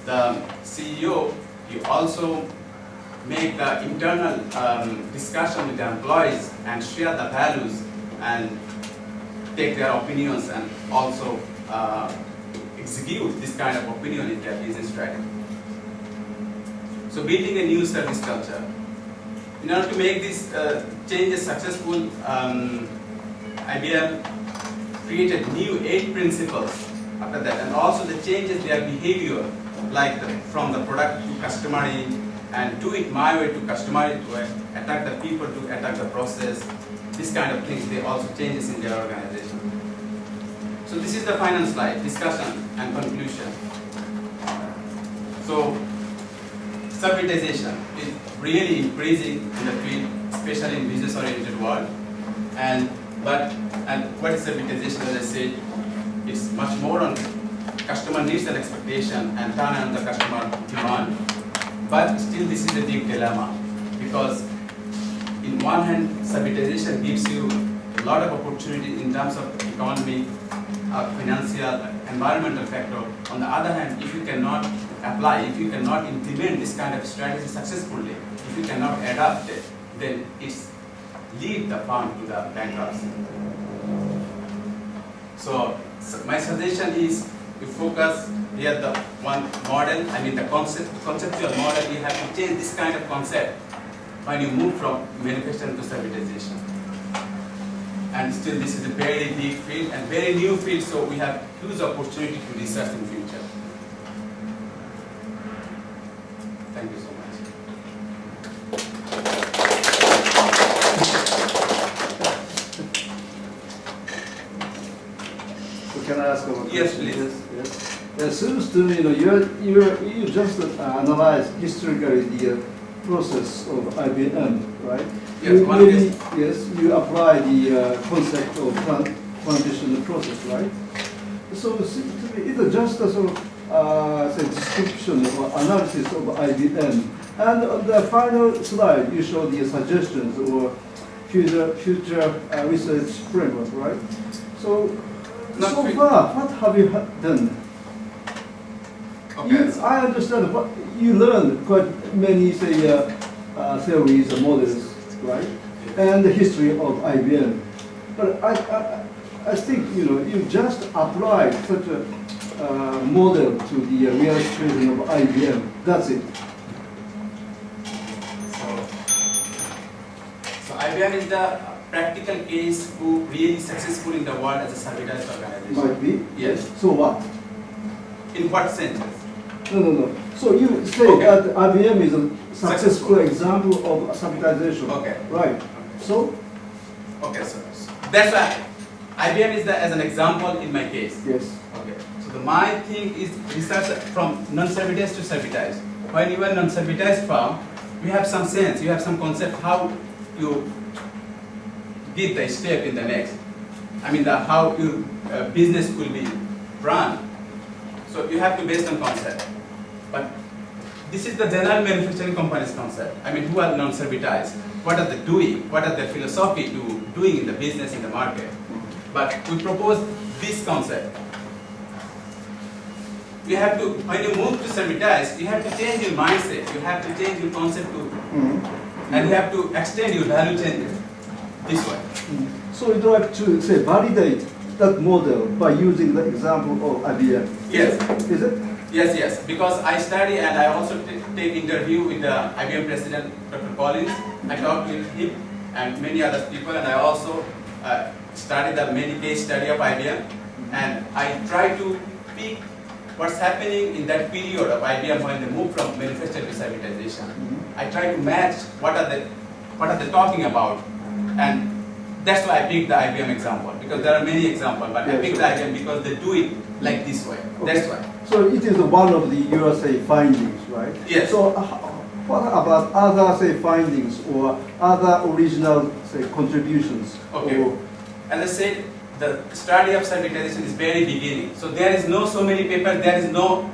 the CEO, he also make the internal discussion with the employees and share the values and take their opinions and also execute this kind of opinion in their business strategy. So building a new service culture. In order to make these changes successful, IBM created new 8 principles after that, and also the changes their behavior, like from the product to customer, and do it my way to customer, to attack the people, to attack the process. This kind of things, they also changes in their organization. So this is the final slide, discussion and conclusion. So servitization is really increasing in the field, especially in business-oriented world. And what is servitization? As I said, it's much more on customer needs and expectation and turn on the customer demand. But still, this is a big dilemma, because in one hand, servitization gives you a lot of opportunity in terms of economic, financial, environmental factor. On the other hand, if you cannot apply, if you cannot implement this kind of strategy successfully, if you cannot adapt it, then it's lead the firm to the bankruptcy. So my suggestion is you focus here the one model, the conceptual model. You have to change this kind of concept when you move from manufacturing to servitization. And still, this is a very big field and very new field, so we have huge opportunity to research in future. Thank you so much. So can I ask a question? Yes, please. Yes. It seems to me, you just analyze historically the process of IBM, right? Yes, you apply the concept of transition process, right? So it seems to me it's just a sort of say description or analysis of IBM. And on the final slide, you show the suggestions or future research framework, right? So far, what have you done? Okay. I understand what you learned quite many theories and models, right? And the history of IBM. But I think you just applied such a model to the real situation of IBM. That's it. So IBM is the practical case who really successful in the world as a servitized organization. Might be. Yes. So what? In what sense? No. So you say Okay. that IBM is a successful example of servitization. Okay. Right. So Okay, so that's why IBM is as an example in my case. yes. Okay. So my thing is research from non-servitized to servitized. When you are non-servitized firm, you have some sense, you have some concept how you give the step in the next. I mean, how your business will be run. So you have to based on concept. But this is the general manufacturing company's concept. I mean, who are non-servitized? What are they doing? What are their philosophy to doing in the business, in the market? But we propose this concept. You have to, when you move to servitized, you have to change your mindset. You have to change your concept to, and you have to extend your value chain this way. So you'd like to say validate that model by using the example of IBM. Yes. Is it? Yes. Because I study and I also take interview with the IBM president, Dr. Collins. I talked with him and many other people, and I also studied the many case study of IBM, and I try to pick what's happening in that period of IBM when they move from manufacturing to servitization. I try to match what are they talking about, and that's why I picked the IBM example, because there are many examples, but I picked the IBM because they do it like this way. Okay. That's why. So it is one of the USA findings, right? Yes. So what about other say findings or other original say contributions? Okay. Or, As I said, the study of servitization is very beginning. So there is no so many papers, there is no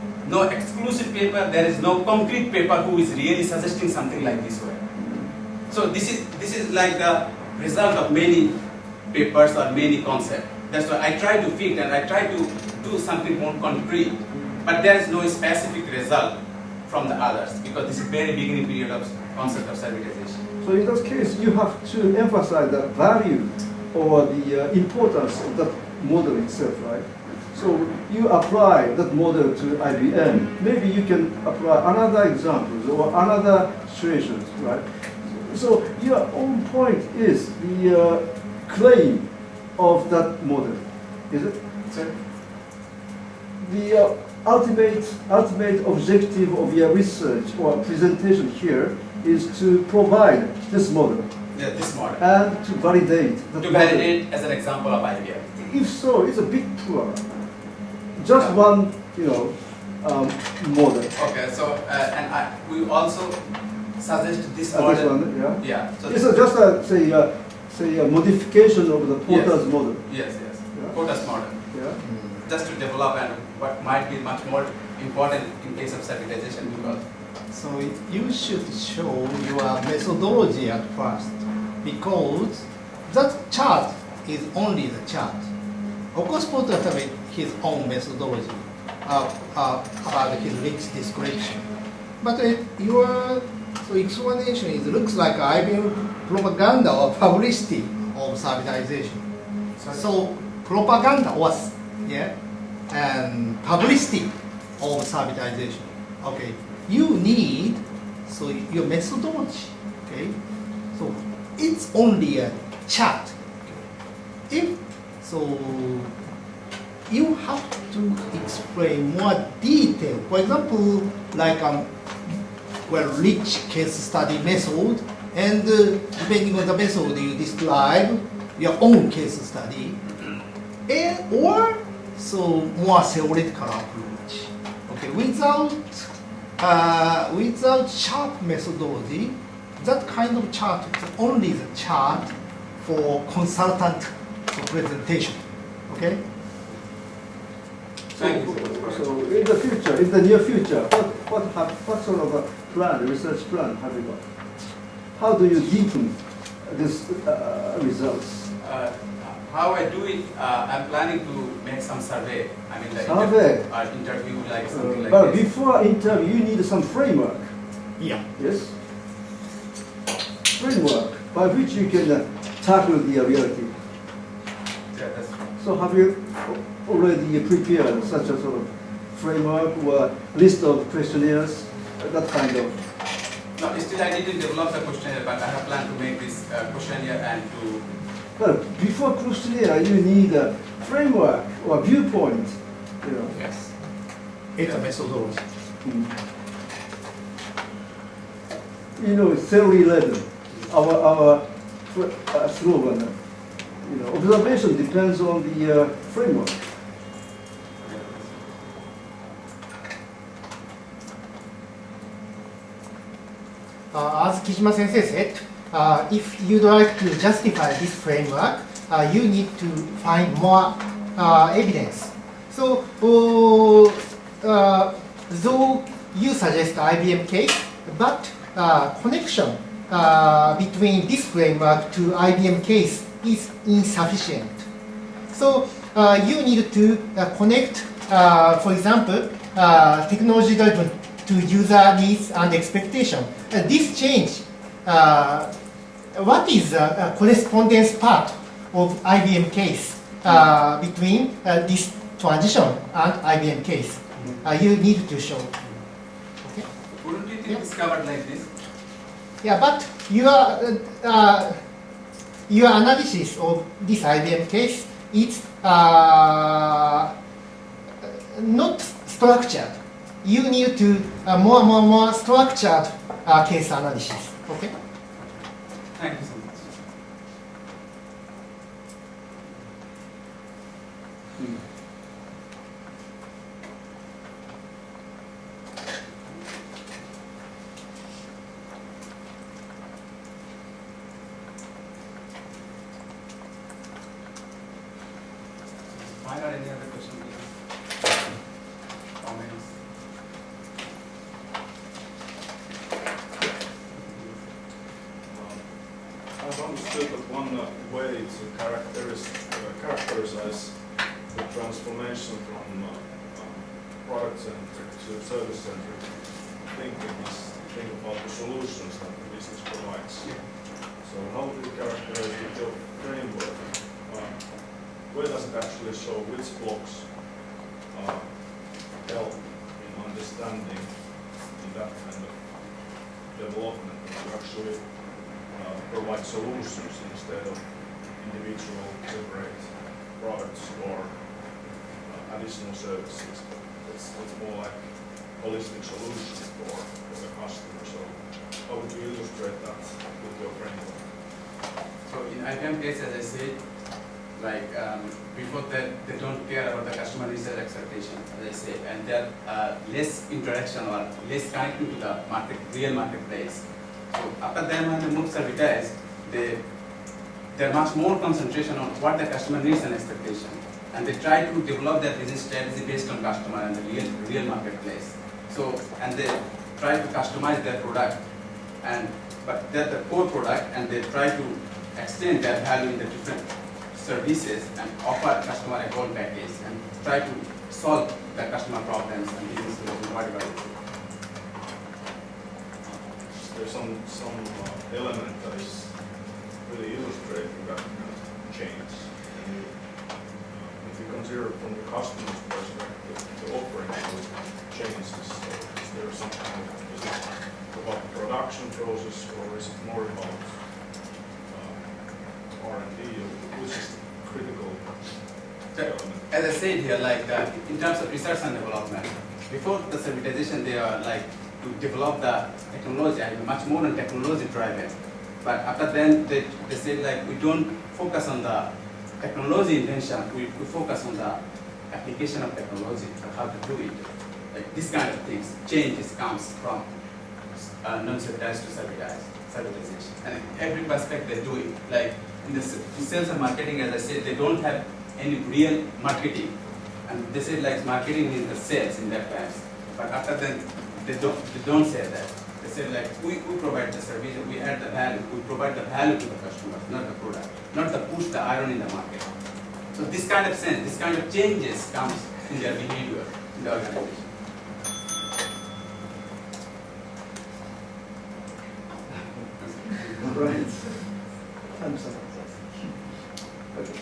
exclusive paper, there is no concrete paper who is really suggesting something like this way. So this is like the result of many papers or many concepts. That's why I try to fit and I try to do something more concrete. But there is no specific result from the others because this is very beginning period of concept of servitization. so in that case, you have to emphasize the value or the importance of that model itself, right? So you apply that model to IBM. Maybe you can apply another examples or another situations, right? So your own point is the claim of that model, is it? So The ultimate objective of your research or presentation here is to provide this model yeah, this model. and to validate that To model. validate as an example of IBM. If so, it's a big poor. Just one, model. Okay, so and we also suggest this This model. one, yeah. Yeah. So It's just a modification of the Porter's model. yes. Yeah. POTUS model. Yeah. Just to develop and what might be much more important in case of servitization because So you should show your methodology at first, because that chart is only the chart. Of course, Porter has his own methodology about his risk description. But your explanation is looks like IBM propaganda or publicity of servitization. So propaganda was and publicity of servitization. Okay, you need your methodology. Okay, so it's only a chart. If so, you have to explain more detail. For example, like rich case study method, and depending on the method, you describe your own case study, or more theoretical approach. Okay, without chart methodology, that kind of chart is only the chart for consultant presentation. Okay. So in the future, in the near future, what sort of a plan, research plan have you got? How do you deepen these results? how I do it, I'm planning to make some survey. I mean, Survey? Interview like something like But this. before interview, you need some framework. Yeah. Yes? Framework by which you can tackle the reality. Yeah, that's So So have you already prepared such a sort of framework or list of questionnaires, that kind of? No, still I need to develop the questionnaire, but I have planned to make this questionnaire and to. Well, before questionnaire, you need a framework or viewpoint. You know. Yes. It's a methodology. You know, theory led. Our slogan. You know, observation depends on the framework. As Kijima Sensei said, if you'd like to justify this framework, you need to find more evidence. So, though you suggest IBM case, but connection between this framework to IBM case is insufficient. So, you need to connect, for example, technology driven to user needs and expectation. This change, what is the correspondence part of IBM case between this transition and IBM case? You need to show. Okay? Wouldn't it be discovered like this? Yeah, but your analysis of this IBM case is not structured. You need to more structured case analysis. Okay. Thank you so much. Final any other question? Comments? I've understood that one way to characterize the transformation from product-centric to service-centric thinking is to think about the solutions that the business provides. So how do you characterize with your framework? Where does it actually show which blocks help in understanding in that kind of development to actually provide solutions instead of individual separate products or additional services? It's more like holistic solution for the customer. So how would you illustrate that with your framework? So in IBM case, as I said, like before that, they don't care about the customer research expectation, as I said, and they're less interaction or less connecting to the market, real marketplace. So after then, when the MOOCs are retired, they're much more concentration on what the customer needs and expectation, and they try to develop their business strategy based on customer and the real marketplace. So and they try to customize their product, but they're the core product, and they try to extend their value in the different services and offer customer a whole package and try to solve the customer problems and business solutions, whatever it is. There's some element that is really illustrating that kind of change. And if you consider from the customer's perspective, the offering changes. So is there some kind of, is it about the production process or is it more about R&D, which is critical element? As I said here, like in terms of research and development, before the servitization, they are like to develop the technology, I mean, much more on technology driven. But after then, they say like we don't focus on the technology invention, we focus on the application of technology, or how to do it. Like this kind of things, changes comes from non-servitized to servitization. And every perspective they do it. Like in the sales and marketing, as I said, they don't have any real marketing. And they say like marketing is the sales in their terms. But after then, they don't say that. They say like we provide the service, we add the value, we provide the value to the customers, not the product, not the push the iron in the market. So this kind of sense, this kind of changes comes in their behavior in the organization. Right. I'm sorry. Okay.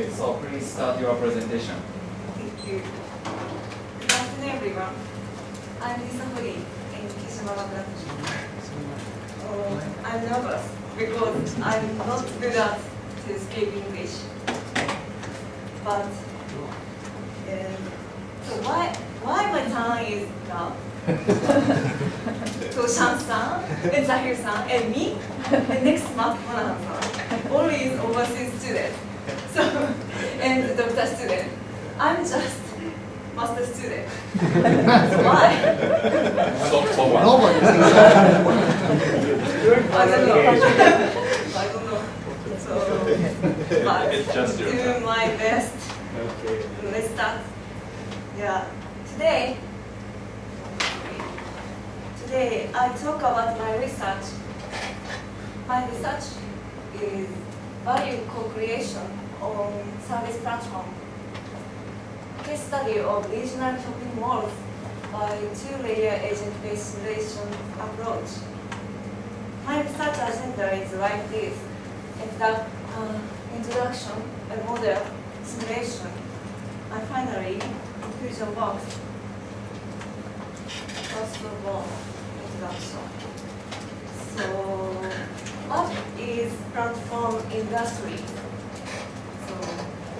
Okay, so please start your presentation. Thank you. Good afternoon, everyone. I'm Lisa Hori in Kishimama branch. I'm nervous because I'm not good at to speak English. But so why my turn is now? So Shan-san and Zahir-san and me and next month Monahan-san. All is overseas student. So and doctor student. I'm just master student. So why? Nobody thinks I don't know. I don't know. So, but It's just your do time. my best. Okay. Let's start. Yeah. Today I talk about my research. My research is value co-creation on service platform. Case study of regional shopping malls by two-layer agent-based simulation approach. My research agenda is like this. It's the introduction, a model, simulation, and finally, conclusion box. First of all, introduction. So, what is platform industry? So,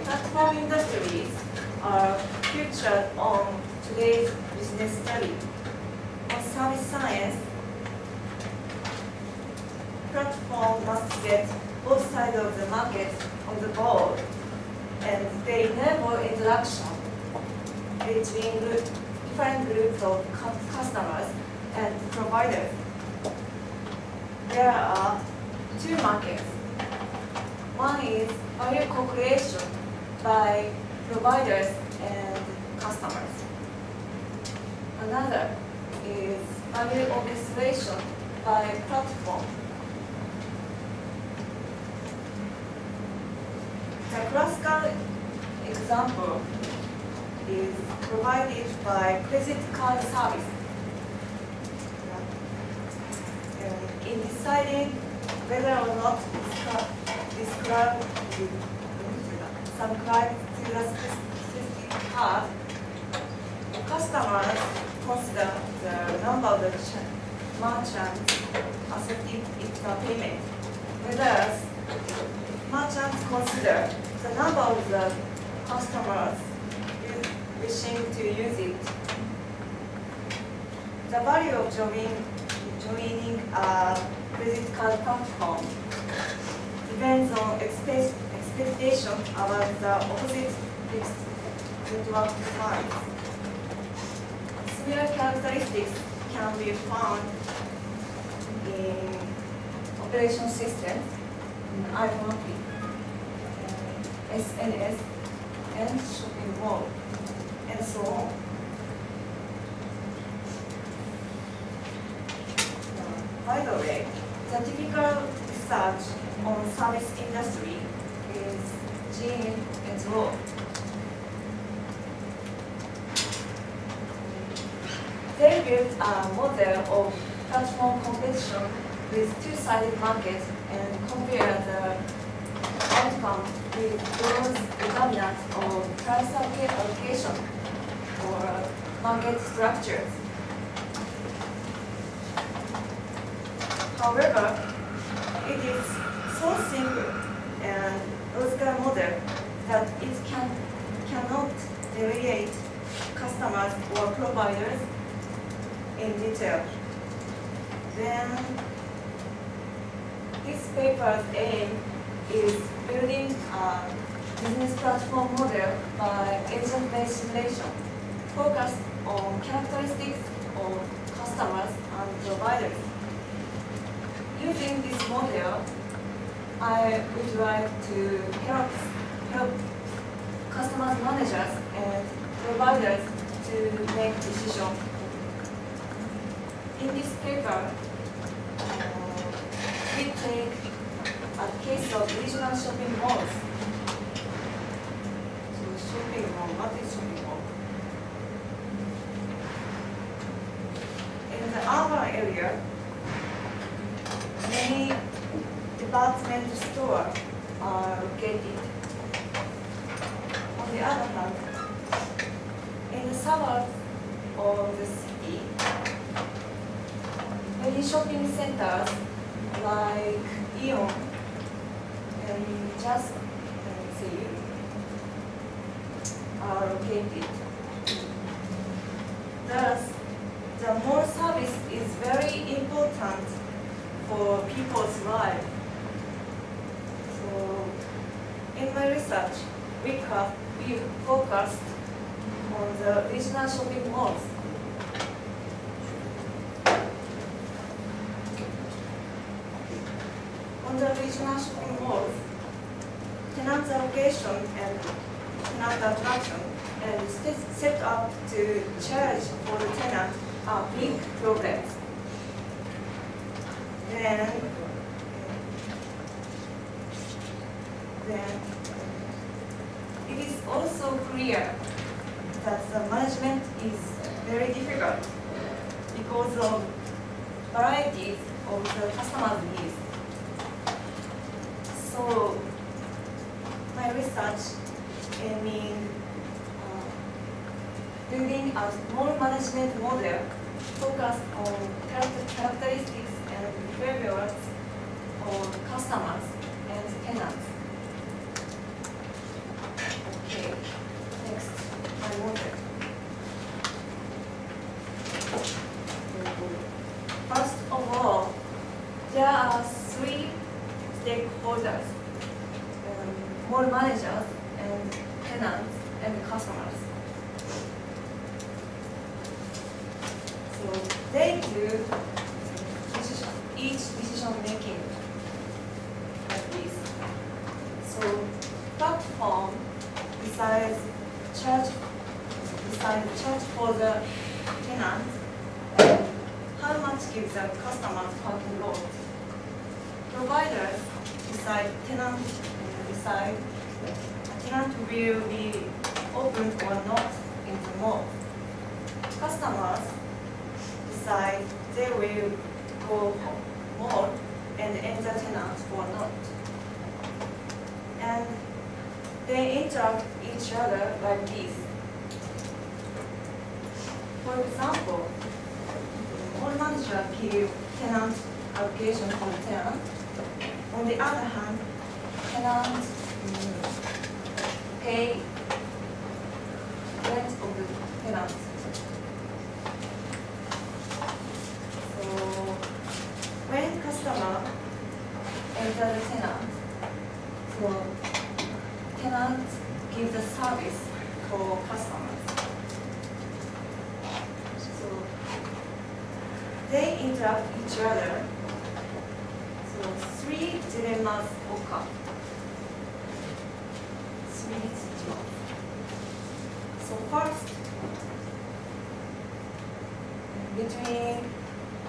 platform industries are featured on today's business study. On service science, platform must get both sides of the market on the board, and they enable interaction between different groups of customers and providers. There are two markets. One is value co-creation by providers and customers. Another is value orchestration by platform. The classical example is provided by credit card service. In deciding whether or not describe some crime to a specific card, customers consider the number of the merchants accepting its payment, whereas merchants consider the number of the customers wishing to use it. The value of joining a credit card platform depends on expectation about the opposite network size. Similar characteristics can be found in operation systems, in iMarket, SNS, and shopping mall, and so on. By the way, the typical research on service industry is Gene and Law. They built a model of platform competition with two-sided markets and compare the outcome with those determinants of price allocation or market structures. However, it is so simple and logical model that it cannot evaluate customers or providers in detail. Then, this paper's aim is building a business platform model by agent-based simulation focused on characteristics of customers and providers. Using this model, I would like to help customers managers and providers to make decisions. In this paper, we take a case of regional shopping malls. So shopping mall, what is shopping mall? In the urban area, many department stores are located. On the other hand, in the suburbs of the city, many shopping centers like Ion and just are located. Thus, the mall service is very important for people's life. So, in my research, we focused on the regional shopping malls. On the regional shopping malls, tenant allocation and tenant attraction and set up to charge for the tenant are big problems. Then it is also clear that the management is very difficult because of varieties of the customer's needs. So my research aiming building a mall management model focused on characteristics and behaviors of customers and tenants. Okay, next, my model. First of all, there are three stakeholders, mall managers and tenants and customers. So they do each decision making like this. So platform decides charge for the tenant and how much gives the customers parking lot. Providers decide tenant will be open or not in the mall. Customers decide they will go mall and enter tenants or not. And they interact each other like this. For example, mall manager give tenant allocation for the tenant. On the other hand, tenants pay rent of the tenants. So when customer enter the tenant, so tenant give the service for customers. So they interact each other. So three dilemmas occur. So first, between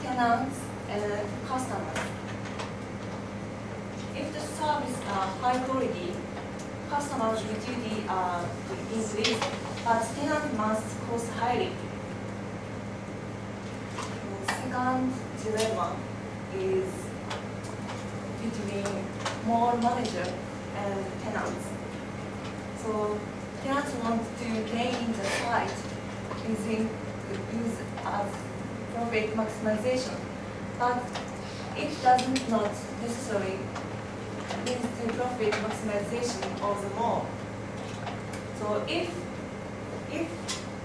tenants and customers. If the service are high quality, customers' utility are increased, but tenant must cost highly. The second dilemma is between mall manager and tenants. So tenants want to gain the site use as profit maximization, but it does not necessarily lead to profit maximization of the mall. So if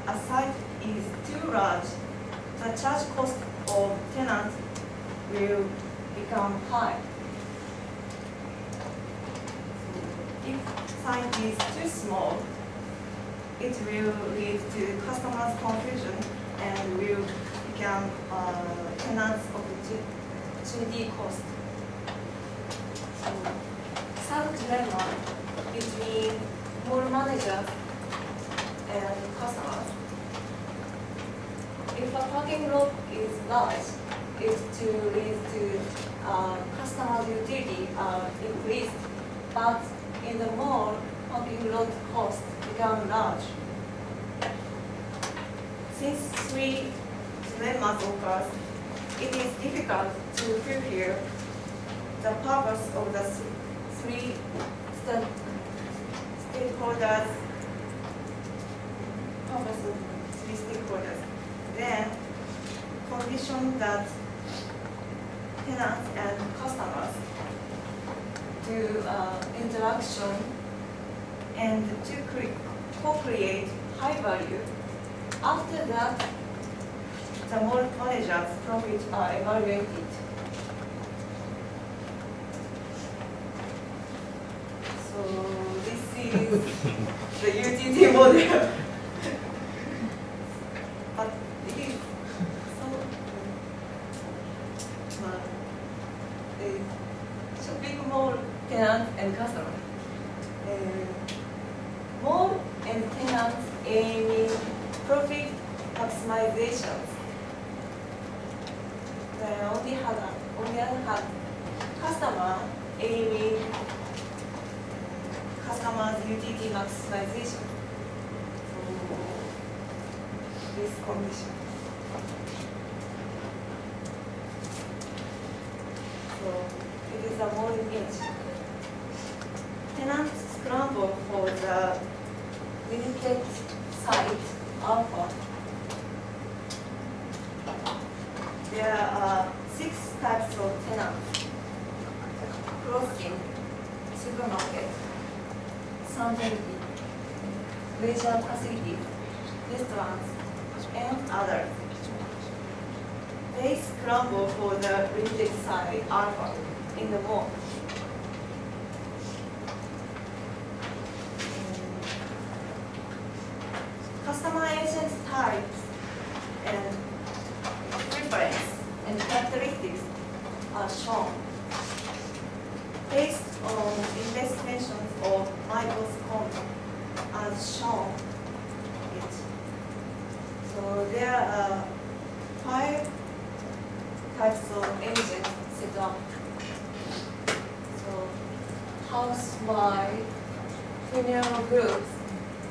a site is too large, the charge cost of tenants will become high. If site is too small, it will lead to customers' confusion and will become tenants' opportunity cost. So, third dilemma between mall managers and customers. If a parking lot is large, it will lead to customers' utility increased, but in the mall, parking lot costs become large. Since three dilemmas occur, it is difficult to fulfill the purpose of the three stakeholders purpose of three stakeholders. Then condition that tenants and customers do interaction and to co-create high value. After that, the mall manager's profits are evaluated. So this is the UTT model. But it is so shopping mall tenants and customers. Mall and tenants aiming profit maximization. On the other hand, customer aiming customers UTT maximization. So this condition. So it is a mall image. Tenants scramble for the limited site alpha. There are 6 types of tenants: clothing, supermarket, sanitary, leisure facilities, restaurants, and others. They scramble for the limited site alpha in the mall. Customer agent types and preference and characteristics are shown based on investigations of Michael's content as shown it. So there are 5 types of agents set up. So housewife, female group,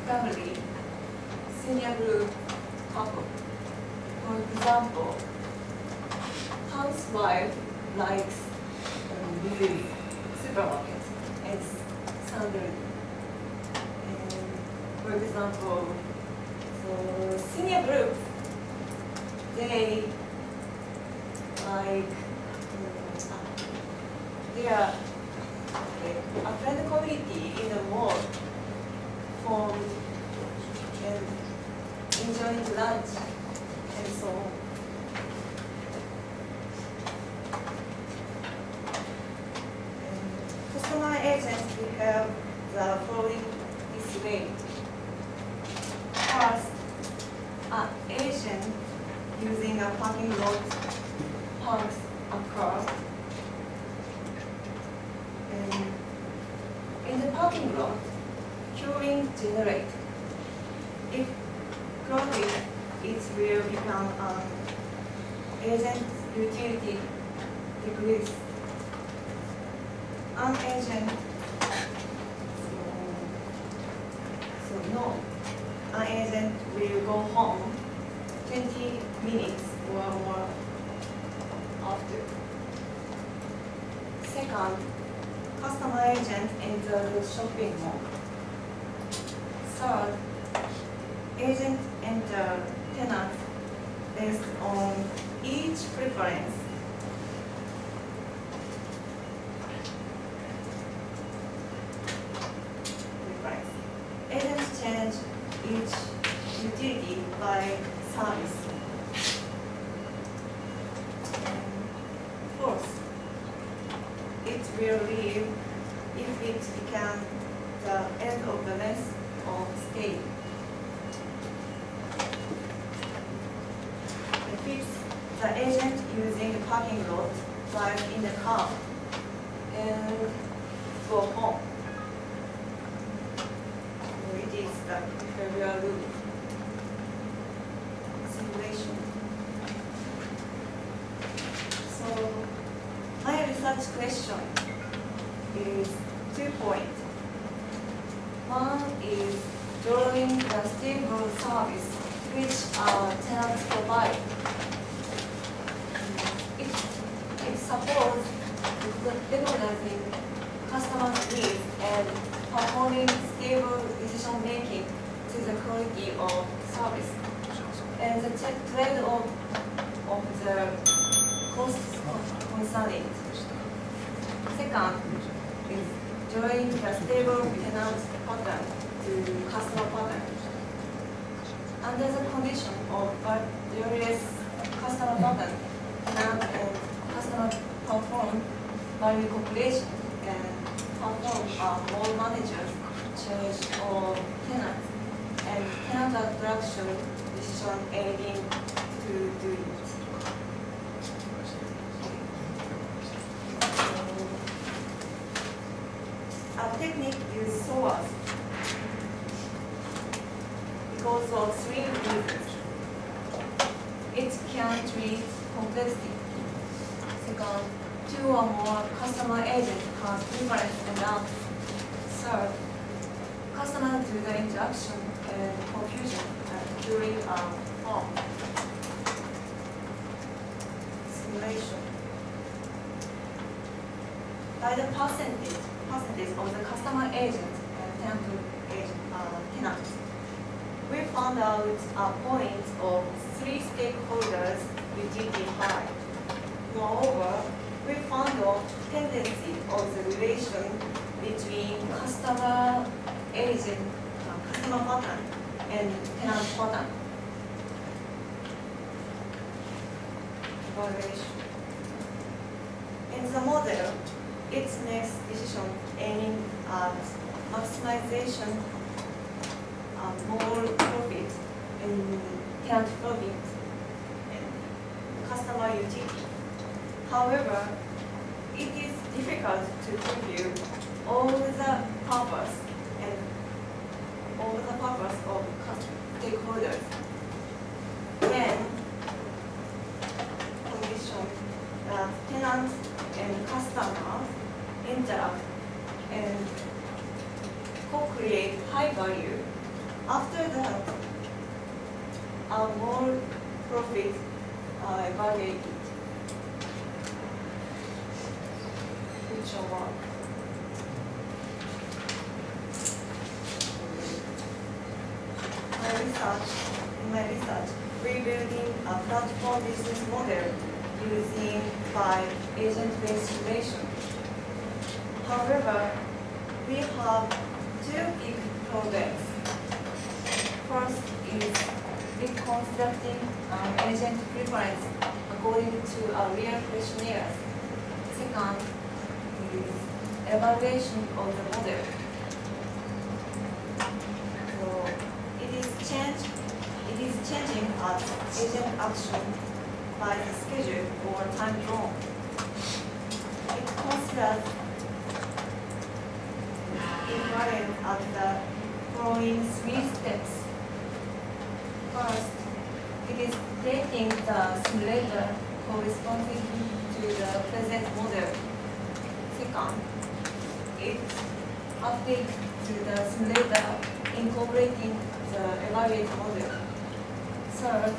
family, senior group, couple. For example, housewife likes busy supermarket and sandal. For example, so senior group, they like they are a friend community in the mall formed and enjoying lunch and so on. Customer agents behave the following this way. First, an agent using a parking lot parks a car. And in the parking lot, queuing generates. If crowded, it will become an agent utility decrease. An agent, so no, an agent will go home 20 minutes or more after. Second, customer agent enter the shopping mall. Third, agent enter tenants based on each preference. Agents change each utility by service. Fourth, it will leave if it becomes the end of the length of stay. The fifth, the agent using the parking lot drives in the car and go home. It is the behavioral loop simulation. So my research question is 2 points. One is drawing the stable service which tenants provide. It supports recognizing customers' needs and performing stable decision making to the quality of service. And the trade-off of the cost concerning. Second is drawing the stable tenant pattern to customer pattern. Under the condition of various customer pattern, tenant and customer perform value calculation and perform all managers, change or tenants, and tenant attraction decision aiding to do it. A technique is SOAS because of three reasons. It can treat complexity. Second, two or more customer agents have different enough. Third, customer to the interaction and confusion during a form simulation. By the percentage of the customer agent and tenants, we found out a point of three stakeholders utility high. Moreover, we found a tendency of the relation between customer agent, customer pattern and tenant pattern. Evaluation. In the model, it makes decision aiming at maximization more profit and tenant profit and customer utility. However, it is difficult to review all the purpose of stakeholders. Then, condition that tenants and customers interact and co-create high value. After that, more profit evaluated. Which one? In my research, rebuilding a platform business model using by agent-based simulation. However, we have two big problems. First is reconstructing agent preference according to a real questionnaire. Second is evaluation of the model. So it is changing as agent action by the schedule or time zone. It considers invariant at the following three steps. First, it is creating the simulator corresponding to the present model. Second, it updates to the simulator incorporating the evaluate model. Third,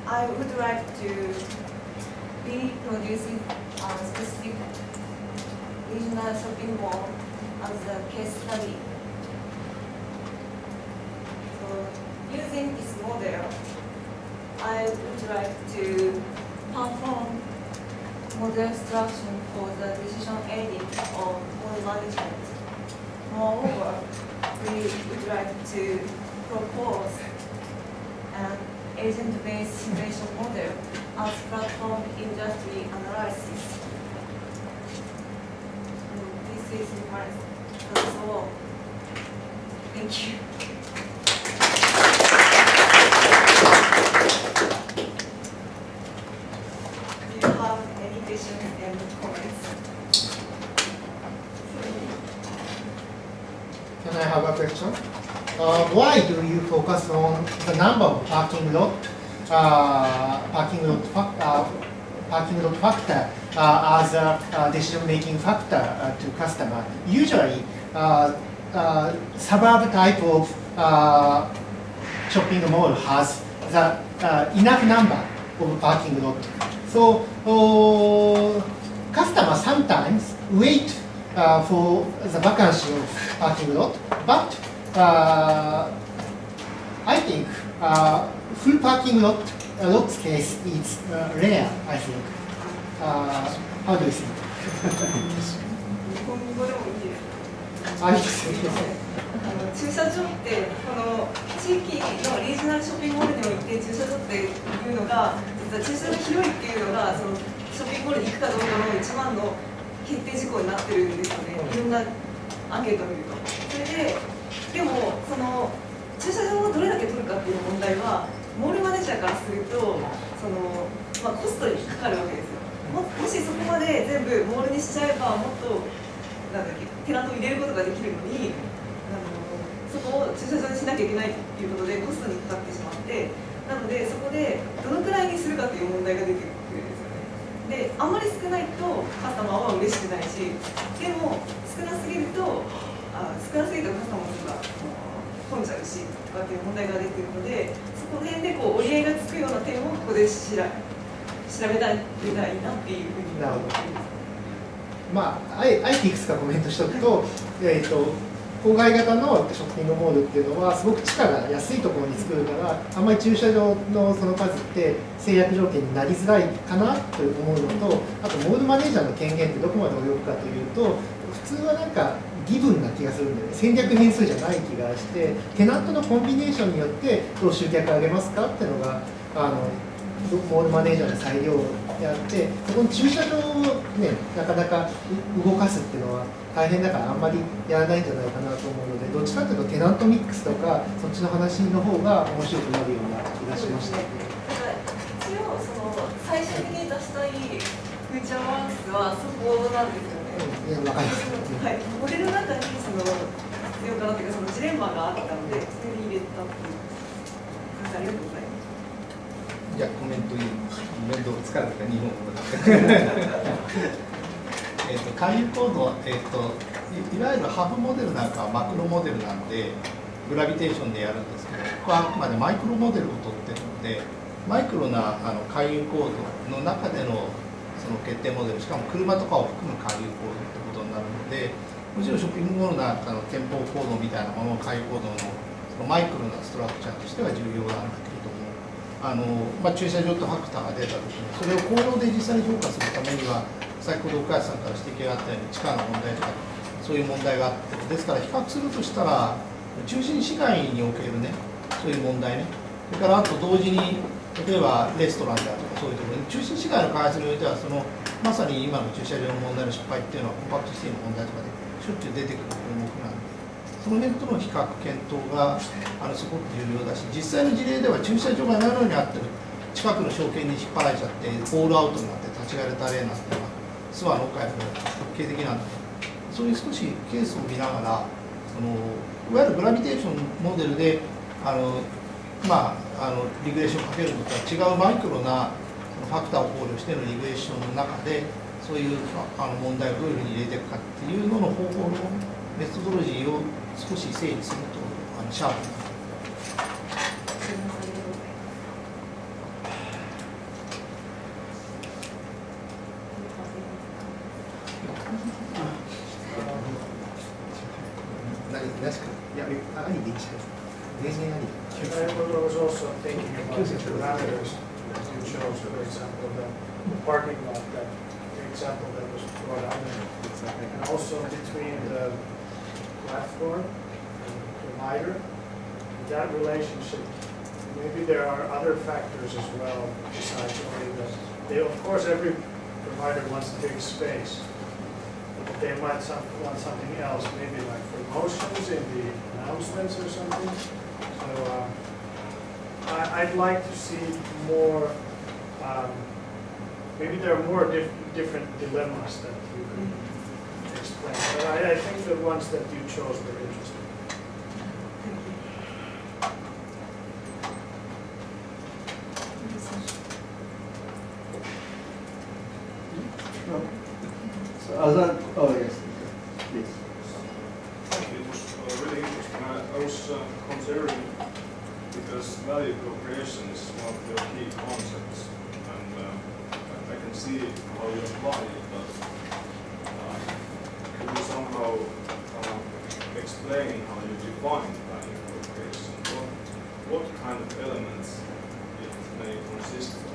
I would like to be producing a specific regional shopping mall as a case study. So, using this model, I would like to perform model instruction for the decision aiding of mall management. Moreover, we would like to propose an agent-based simulation model as platform industry analysis. This is my all. Thank you. Do you have any questions and comments? Can I have a question? Why do you focus on the number of parking lot factor as a decision-making factor to customer? Usually, suburb type of shopping mall has the enough number of parking lot. So customers sometimes wait for the vacancy of parking lot, but I think full parking lots case is rare, I think. How do you think? 日本語でもいいですか？あ、いいですね。駐車場ってこの地域のリージョナルショッピングモールにおいて駐車場っていうのが実は駐車場広いっていうのがそのショッピングモールに行くかどうかの一番の決定事項になってるんですよね。いろんなアンケートを見ると。それでもその駐車場をどれだけ取るかっていう問題はモールマネージャーからするとその、コストにかかるわけですよ。もしそこまで全部モールにしちゃえばもっとなんだっけテナントを入れることができるのにそこを駐車場にしなきゃいけないということでコストにかかってしまってなのでそこでどのくらいにするかという問題が出てくるんですよね。であんまり少ないとカスタマーは嬉しくないしでも少なすぎるとカスタマーが混んじゃうしとかっていう問題が出てくるのでそこら辺で折り合いがつくような点をここで調べたいなっていうふうに思っています。あえていくつかコメントしておくと、郊外型のショッピングモールっていうのはすごく地価が安いところに作るからあんまり駐車場のその数って制約条件になりづらいかなと思うのとあとモールマネージャーの権限ってどこまで及ぶかというと普通はなんかギブンな気がするんで、ね、戦略変数じゃない気がしてテナントのコンビネーションによってどう集客上げますかっていうのがモールマネージャーの裁量であってそこの駐車場を、ね、なかなか動かすっていうのは大変だからあんまりやらないんじゃないかなと思うのでどっちかというとテナントミックスとかそっちの話の方が面白くなるような気がしました。一応最終的に出したいフューチャーワークスはそこなんですよね。いやわかります。はい、モデルの中に必要かなというかジレンマがあったのでそれに入れたっていう。ありがとうございます。じゃあコメントいい面倒つかるか日本語だ勧誘コードは、いわゆるハブモデルなんかはマクロモデルなんでグラビテーションでやるんですけどここはあくまでマイクロモデルを取ってるのでマイクロな勧誘コードの中でのその決定モデルしかも車とかを含む勧誘コードってことになるのでもちろんショッピングモールなんかの店舗コードみたいなものを勧誘コードのそのマイクロなストラクチャーとしては重要なんだけれども駐車場とファクターが出たときにそれを行動で実際に評価するためには先ほど岡安さんから指摘があったように地価の問題とかそういう問題があってですから比較するとしたら中心市街におけるねそういう問題ねそれからあと同時に例えばレストランであるとかそういうところに中心市街の開発においてはまさに今の駐車場の問題の失敗っていうのはコンパクトシティの問題とかでしょっちゅう出てくる項目なんでその辺との比較検討がすごく重要だし実際の事例では駐車場がなのにあってる近くの証券に引っ張られちゃってホールアウトになって立ち上がれた例なんていうのは諏訪の岡山の特徴的なんでそういう少しケースを見ながらいわゆるグラビテーションモデルでリグレーションをかけるのとは違うマイクロなファクターを考慮してのリグレーションの中でそういう問題をどういうふうに入れていくかっていうのの方法のメソドロジーを少し整理するとシャープになる。I was also thinking about the parameters that you chose, for example, the parking lot, the example that was brought up, and also between the platform and the provider, that relationship, maybe there are other factors as well besides only the, of course every provider wants big space, but they might want something else, maybe like promotions in the announcements or something. So I'd like to see more, maybe there are more different dilemmas that you could explain, but I think the ones that you chose were interesting. So oh yes, please. It was really interesting. I was considering, because value co-creation is one of your key concepts, and I can see how you apply it, but could you somehow explain how you define value co-creation? What kind of elements it may consist of?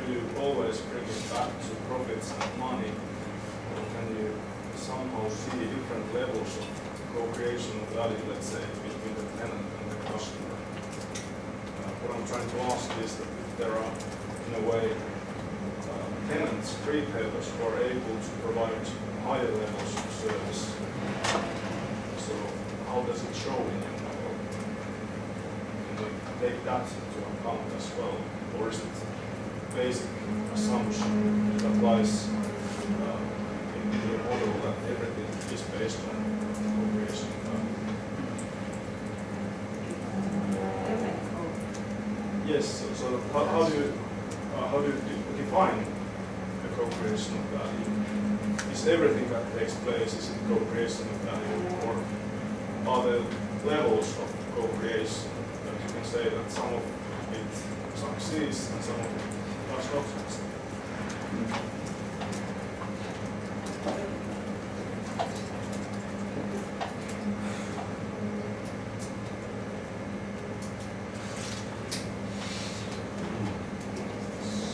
Do you always bring it back to profits and money, or can you somehow see different levels of co-creation of value, let's say, between the tenant and the customer? What I'm trying to ask is that if there are, in a way, tenants, retailers who are able to provide higher levels of service, so how does it show in your model? Can you take that into account as well, or is it basic assumption that applies in your model that everything is based on co-creation value? Yes, so how do you define the co-creation of value? Is everything that takes place, is it co-creation of value, or are there levels of co-creation that you can say that some of it succeeds and some of it does not succeed?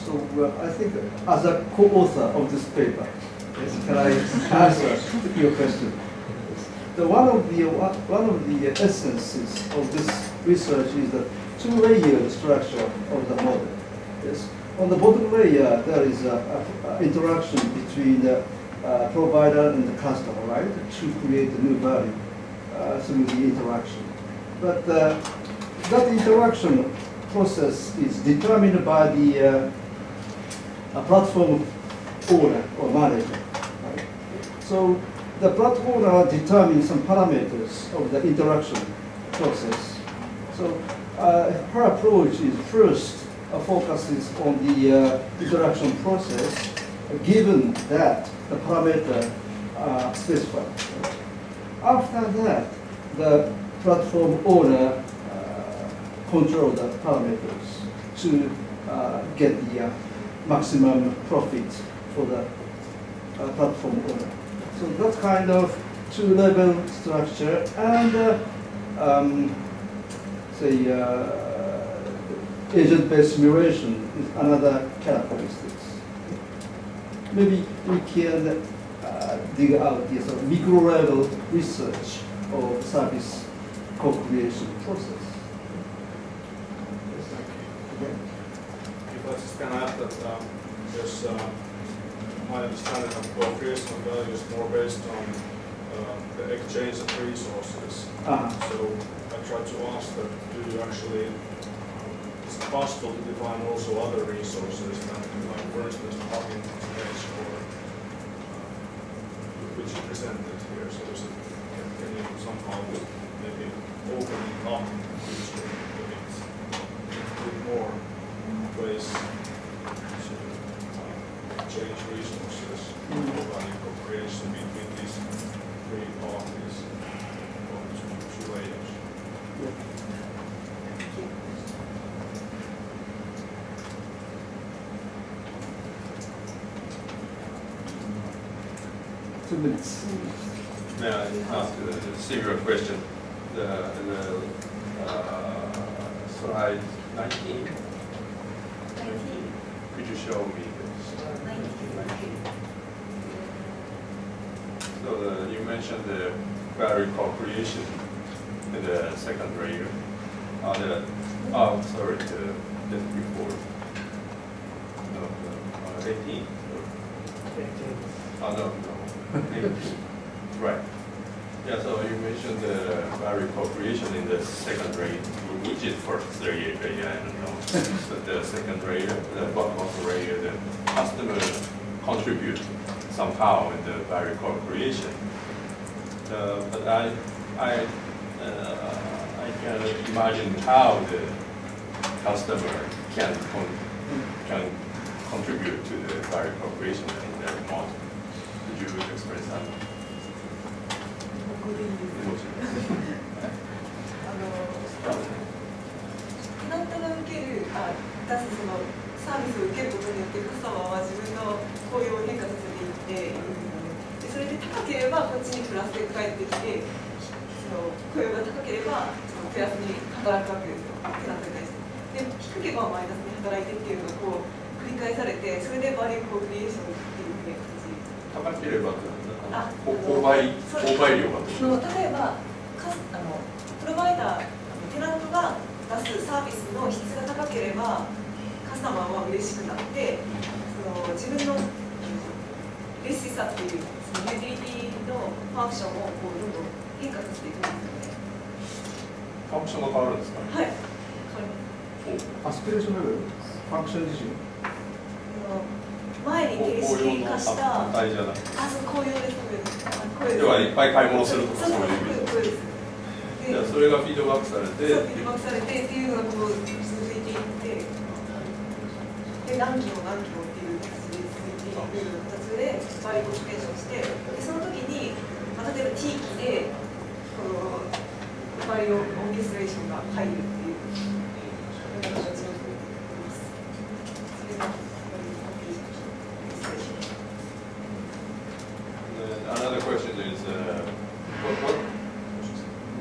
So I think as a co-author of this paper, yes, can I answer your question? One of the essences of this research is the two-layered structure of the model. Yes, on the bottom layer there is a interaction between the provider and the customer, right, to create a new value through the interaction. But that interaction process is determined by the platform owner or manager. Right? So the platform owner determines some parameters of the interaction process. So her approach is first focuses on the interaction process, given that the parameter are specified. After that, the platform owner control the parameters to get the maximum profit for the platform owner. So that kind of two-level structure and agent-based simulation is another characteristics. Maybe we can dig out this micro-level research of service co-creation process. If I just can add that there's my understanding of co-creation of value is more based on the exchange of resources. So I try to ask that, do you actually, is it possible to define also other resources than, like, for instance, parking space, or which is presented here? So is it, can you somehow maybe open it up a bit with more ways to change resources for value co-creation between these three parties or two layers? Two minutes. May I ask a similar question? The slide 19. Could you show me this? 19. So you mentioned the value co-creation in the second layer. Sorry, just before. No, 18. 18. Oh, no. Right. Yeah, so you mentioned the value co-creation in the second layer, which is first layer, I don't know. But the second layer, the bottom of the layer, the customer contribute somehow in the value co-creation. But I can imagine how the customer can contribute to the value co-creation in their model. Could you express that? なんとなく受ける、出すそのサービスを受けることによってカスタマーは自分の雇用を変化させていって、でそれで高ければこっちにプラスで返ってきて、その雇用が高ければそのプラスに働くわけですよ。ってなったりです。で、低ければマイナスに働いてっていうのがこう繰り返されて、それでバリューコクリエーションっていうふうに高ければあ購買量が例えばプロバイダー、テナントが出すサービスの質が高ければカスタマーは嬉しくなって自分のレシさっていうそのユーティリティのファンクションをこうどんどん変化させていくんですよね。ファンクションが変わるんですか？はい。アスピレーションレベル、ファンクション自身。前に形式化した、値じゃない。そう、こういうです。要はいっぱい買い物するとかそういう意味そうです。じゃあそれがフィードバックされて、フィードバックされてっていうのがこう続いていって、で何期も何期もっていう形で続いていく形でバリコステーションして、でその時に、例えば地域でこのバリオーケストレーションが入るっていうような形を作っています。それがAnother question is,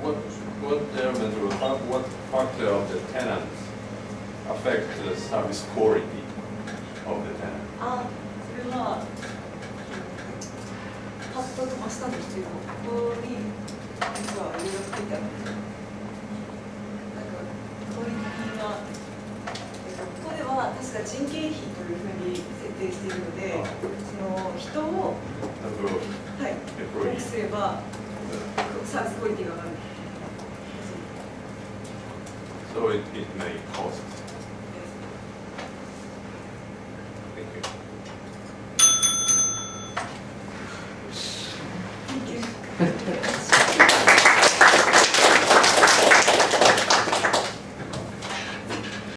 what element or what factor of the tenants affect the service quality of the tenant? それはパッと飛ばしたんですけど、ここに実はいろいろ書いてあるんですよ。なんかクオリティが、ここでは確か人件費というふうに設定しているので、その人を多くすればサービスクオリティが上がる。So it may cost